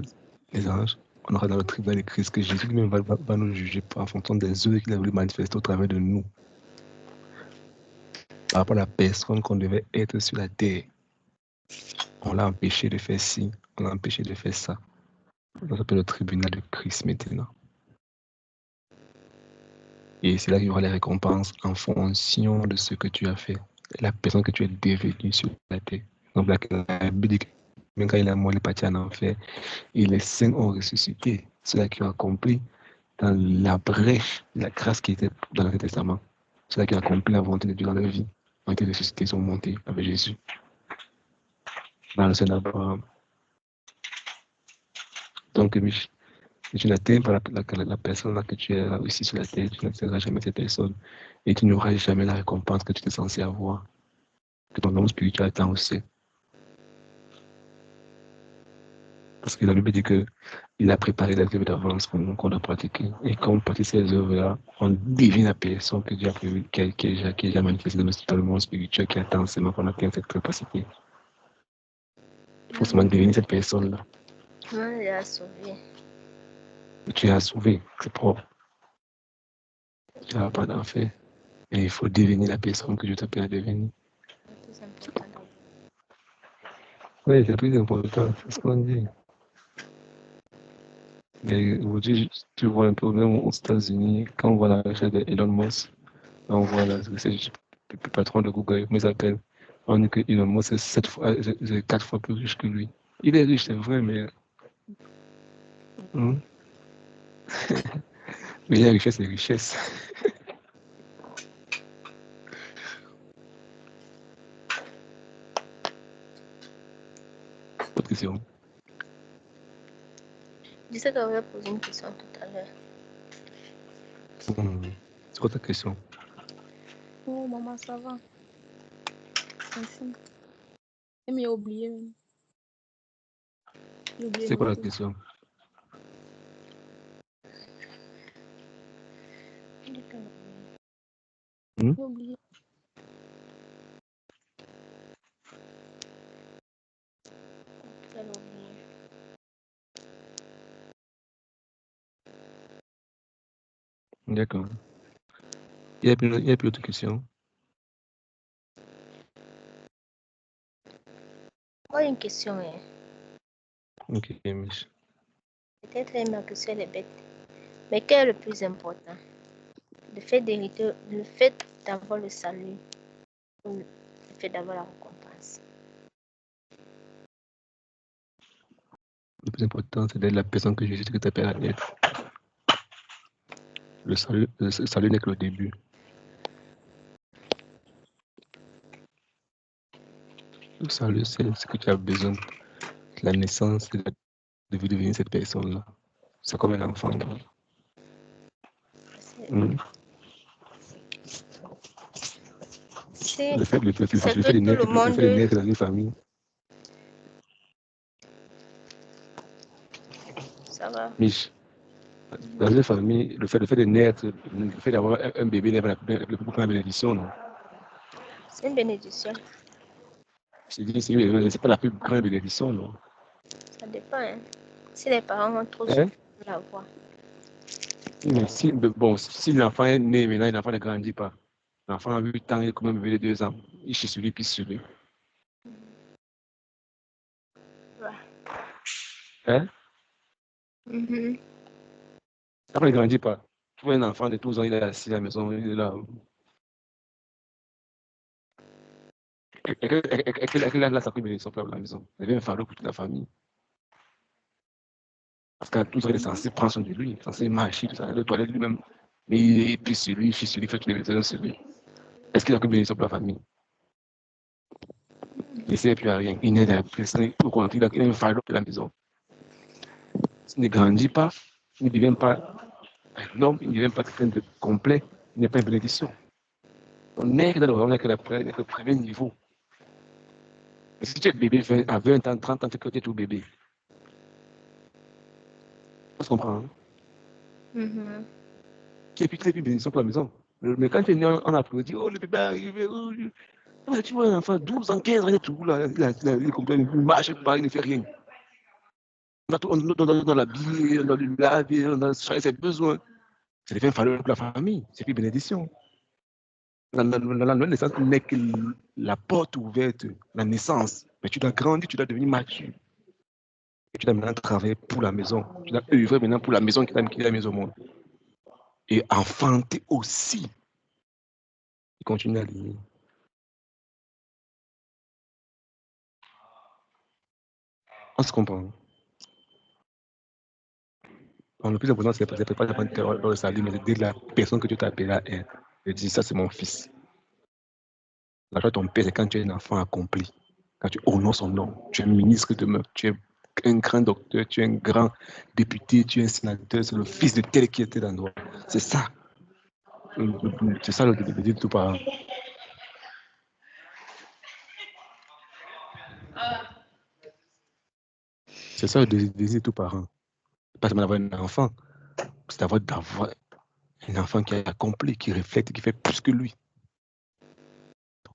les anges, on aura dans le tribunal de Christ que Jésus lui-même va nous juger en fonction des œuvres qu'il a voulu manifester au travers de nous. Par rapport à la personne qu'on devait être sur la terre. On l'a empêché de faire ci, on l'a empêché de faire ça. Ça s'appelle le tribunal de Christ maintenant. Et c'est là qu'il y aura les récompenses en fonction de ce que tu as fait. La personne que tu es devenue sur la terre. Donc la Bible dit que même quand il est mort, il est parti en enfer. Et les saints ont ressuscité. Ceux-là qui ont accompli dans la brèche, la grâce qui était dans l'Ancien Testament. Ceux-là qui ont accompli la volonté de Dieu dans leur vie ont été ressuscités, sont montés avec Jésus. Dans le sein d'Abraham. Donc, tu n'atteins pas la personne là que tu es là ici sur la terre, tu n'atteindras jamais cette personne. Et tu n'auras jamais la récompense que tu es censé avoir. Que ton homme spirituel attend aussi. Parce que la Bible dit qu'il a préparé les œuvres d'avance pour nous qu'on doit pratiquer. Et quand on pratique ces œuvres-là, on devine la personne que Dieu a prévu, qui est déjà manifestée dans le monde spirituel, qui attend seulement qu'on atteigne cette capacité. Il faut seulement deviner cette personne-là. Il a sauvé. Tu es sauvé, c'est propre. Tu n'as pas d'enfer. Et il faut deviner la personne que Dieu t'appelle à devenir. Oui, c'est plus important, c'est ce qu'on dit. Mais aujourd'hui, tu vois un peu, même aux États-Unis, quand on voit la recherche d'Elon Musk, on voit là, c'est le patron de Google, comment il s'appelle? On dit que Elon Musk c'est 4 fois plus riche que lui. Il est riche, c'est vrai, mais. Hmm? Mais la richesse, c'est richesse. Autre question. Je sais qu'on va poser une question tout à l'heure. C'est quoi ta question? Oh, maman, ça va. Merci. Et mais oublié même. J'ai oublié C'est quoi la noter. question? Hmm? J'ai oublié. Quelle oubliée. D'accord. Il y a plus d'autres questions? Moi, une question. Hein. Ok, Mich. Peut-être ma question elle est bête. Mais quel est le plus important? Le fait d'hériter, le fait d'avoir le salut ou le fait d'avoir la récompense? Le plus important, c'est d'être la personne que Jésus t'appelle à être. Le salut n'est que le début. Le salut, c'est ce que tu as besoin. La naissance, c'est de devenir cette personne-là. C'est comme un enfant. Le fait de naître dans une famille. Ça va. Mich, dans une famille, le fait de naître, le fait d'avoir un bébé n'est pas la plus grande bénédiction, non? C'est une bénédiction. C'est pas la plus grande bénédiction, non? Ça dépend. Hein. Si les parents ont trop Hein? souffert de la voix. Mais si l'enfant est né maintenant, l'enfant ne grandit pas. L'enfant a 8 ans, il est comme un bébé de 2 ans. Il chie sur lui, pisse sur lui. Ouais. Hein? L'enfant ne grandit pas. Tu vois un enfant de 12 ans, il est assis à la maison, il est là. Et qu'elle a sa première bénédiction pour la maison. Elle devient un fardeau pour toute la famille. Parce qu'à 12 ans, il est censé prendre soin de lui, il est censé marcher, tout ça, le toilette lui-même. Mais il est pisse sur lui, chie sur lui, fait toutes les bénédictions sur lui. Est-ce qu'il a une bénédiction pour la famille? Il ne sert plus à rien. Il n'est pas il a un fardeau pour la maison. S'il ne grandit pas, il ne devient pas un homme, il ne devient pas quelqu'un de complet, il n'est pas une bénédiction. On n'est que dans le premier niveau. Et si tu es bébé à 20 ans, 30 ans, tu es tout bébé. Tu comprends? Hein? Qui est plus bénédiction pour la maison. Mais quand tu es né, on applaudit, oh, le bébé est arrivé. Oh, tu vois un enfant, 12 ans, 15 ans, il est tout là, il marche pas, il ne fait rien. On doit l'habiller, on doit lui laver, on doit changer ses besoins. Ça devient fardeau pour la famille, c'est plus bénédiction. La naissance n'est que la porte ouverte, la naissance. Mais tu dois grandir, tu dois devenir mature. Et tu dois maintenant travailler pour la maison. Tu dois œuvrer maintenant pour la maison qui t'a mis au monde. Et enfanter aussi. Et continuer à l'aimer. On se comprend. Donc, le plus important, c'est pas dans le salut, mais d'aider la personne que tu t'appelles à être. Et dire, ça, c'est mon fils. La joie de ton père, c'est quand tu es un enfant accompli. Quand tu honores son nom. Tu es ministre demain. Tu es un grand docteur, tu es un grand député, tu es un sénateur, c'est le fils de tel qui était dans toi. C'est ça. C'est ça le désir de tout parent. C'est ça le désir de tout parent. Pas seulement d'avoir un enfant, c'est d'avoir un enfant qui est accompli, qui reflète, qui fait plus que lui.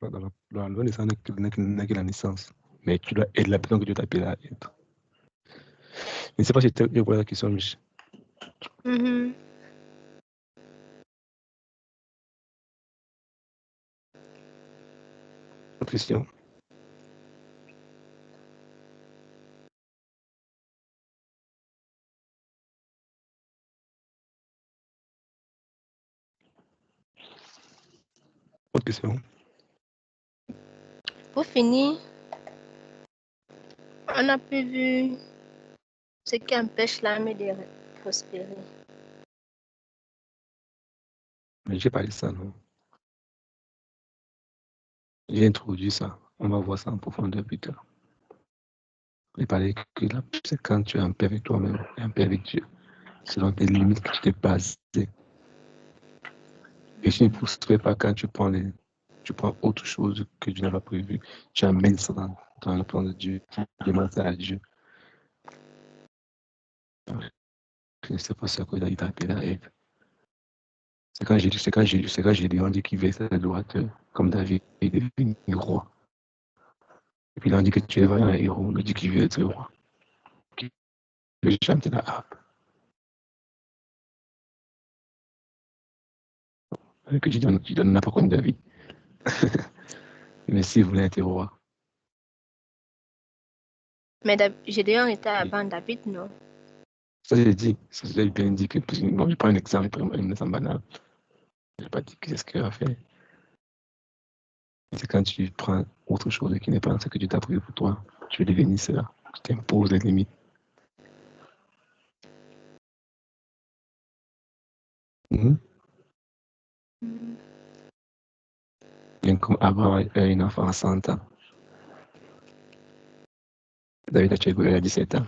Dans la loi naissance n'est que la naissance. Mais tu dois être la personne que Dieu t'appelle à être. Je ne sais pas si tu as posé la question, Mich. Autre question. autre question? Pour finir, on a pu vu ce qui empêche l'âme de prospérer. Mais j'ai parlé de ça, non? J'ai introduit ça. On va voir ça en profondeur plus tard. J'ai parlé que la paix, c'est quand tu es en paix avec toi-même et en paix avec Dieu. Selon tes limites que tu t'es basé. Et tu ne prospères pas quand tu prends autre chose que Dieu n'a pas prévu. Tu amènes ça dans le plan de Dieu. Tu demandes ça à Dieu. Je ne sais pas ce qu'il a dit à Ève. C'est quand Gédéon dit qu'il veut être adorateur, comme David est devenu roi. Et puis il a dit que tu es vraiment un héros, il dit qu'il veut être roi. Le chante la harpe. Que tu donnes n'a pas comme David. Mais s'il voulait être roi. Mais Gédéon était avant David, non? Ça, j'ai dit. Ça, j'ai bien dit que. Bon, je prends un exemple banal. Je n'ai pas dit que c'est ce qu'il a fait. C'est quand tu prends autre chose qui n'est pas ce que Dieu t'a prévu pour toi. Tu veux devenir cela. Tu t'imposes les limites. Bien comme Abraham a eu une enfant à 100 ans. David a tué Goliath à 17 ans.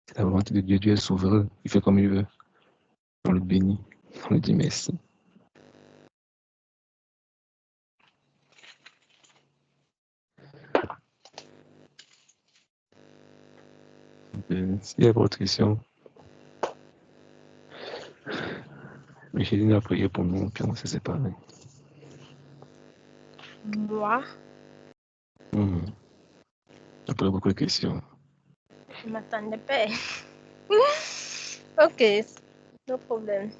C'est la volonté de Dieu. Dieu est souverain. Il fait comme il veut. On le bénit. On lui dit merci. S'il y a d'autres questions, Micheline a prié pour nous, puis on s'est séparés. Moi? Après beaucoup de questions. Je ne m'attendais pas. Ok, no problème.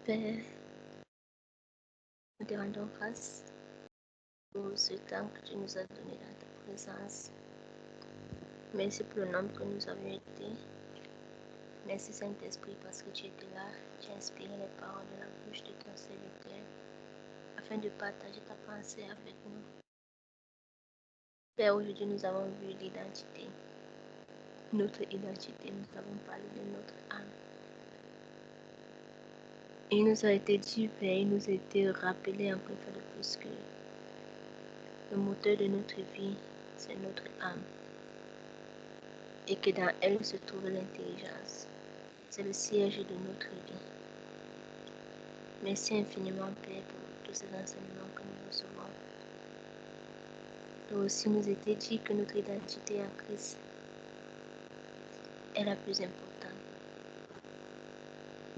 Père, nous te rendons grâce pour ce temps que tu nous as donné dans ta présence. Merci pour le nombre que nous avons été. Merci Saint-Esprit parce que tu étais là, tu as inspiré les paroles de la bouche de ton serviteur afin de partager ta pensée avec nous. Père, aujourd'hui nous avons vu l'identité, notre identité, nous avons parlé de notre âme. Il nous a été dit, Père, il nous a été rappelé encore une fois de plus que le moteur de notre vie, c'est notre âme. Et que dans elle se trouve l'intelligence. C'est le siège de notre vie. Merci infiniment, Père, pour tous ces enseignements que nous recevons. Et aussi nous était dit que notre identité en Christ est la plus importante.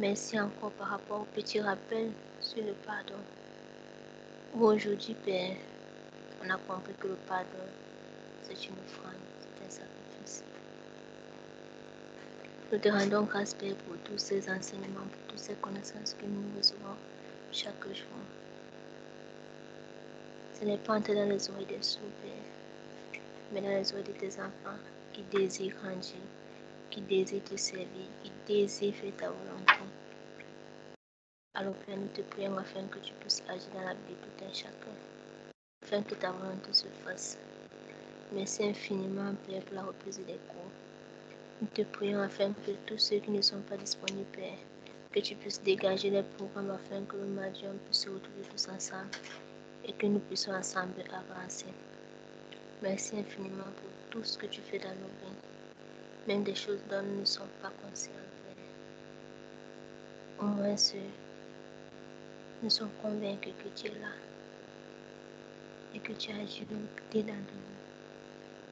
Merci encore par rapport au petit rappel sur le pardon. Où aujourd'hui, Père, on a compris que le pardon, c'est une offrande, c'est un sacrifice. Nous te rendons grâce, Père, pour tous ces enseignements, pour toutes ces connaissances que nous recevons chaque jour. Ce n'est pas entrer dans les oreilles des sourds, Père, mais dans les oreilles de tes enfants qui désirent grandir, qui désirent te servir, qui désirent faire ta volonté. Alors, Père, nous te prions afin que tu puisses agir dans la vie de tout un chacun, afin que ta volonté se fasse. Merci infiniment, Père, pour la reprise des cours. Nous te prions afin que tous ceux qui ne sont pas disponibles, Père, que tu puisses dégager les programmes afin que le mardi on puisse se retrouver tous ensemble et que nous puissions ensemble avancer. Merci infiniment pour tout ce que tu fais dans nos vies, même des choses dont nous ne sommes pas conscients, Père. Au moins, nous sommes convaincus que tu es là et que tu agis dedans de nous.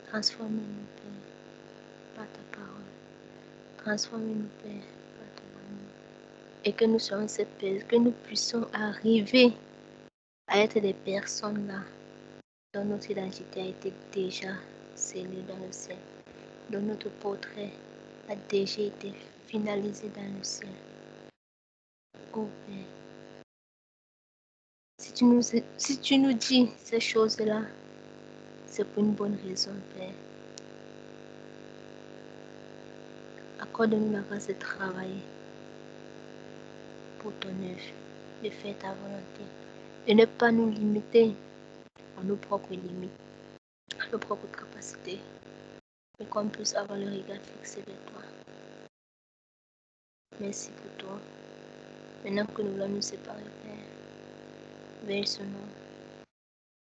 Transforme-nous, Père, par ta parole. Transforme-nous, Père, par ton amour. Et que nous soyons cette personne, que nous puissions arriver à être des personnes là dont notre identité a été déjà scellée dans le ciel, dont notre portrait a déjà été finalisé dans le ciel. Oh Père, si tu nous dis ces choses-là, c'est pour une bonne raison, Père. Accorde-nous la grâce de travailler pour ton œuvre, de faire ta volonté, de ne pas nous limiter à nos propres limites, à nos propres capacités, mais qu'on puisse avoir le regard fixé vers toi. Merci pour toi. Maintenant que nous voulons nous séparer, Père, veille sur nous,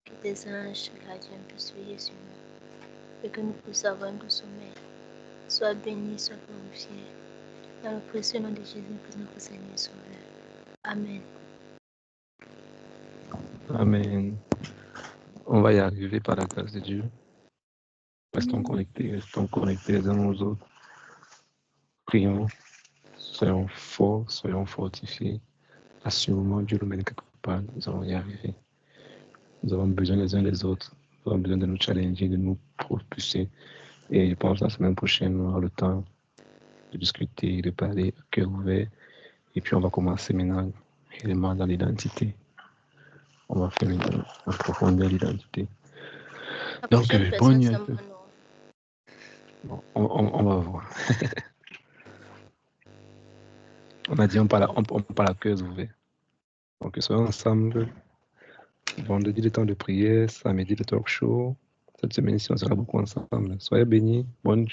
que tes anges gardiens puissent veiller sur nous, et que nous puissions avoir un doux sommeil. Sois béni, sois glorifié. Dans le précieux nom de Jésus-Christ, notre Seigneur et Sauveur. Amen. Amen. On va y arriver par la grâce de Dieu. Restons connectés les uns aux autres. Prions, soyons forts, soyons fortifiés. Assurément, Dieu nous mène quelque part, nous allons y arriver. Nous avons besoin les uns des autres. Nous avons besoin de nous challenger, de nous propulser. Et je pense que la semaine prochaine, on aura le temps de discuter, de parler à cœur ouvert. Et puis, on va commencer maintenant élément dans l'identité. On va faire en profondeur l'identité. Donc, bonne nuit. Bon, on va voir. On a dit on parle à cœur ouvert. Donc, soyons ensemble. Vendredi, le temps de prière. Samedi, le talk show. Cette semaine-ci, on sera beaucoup ensemble. Soyez bénis. Bonne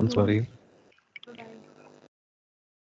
soirée.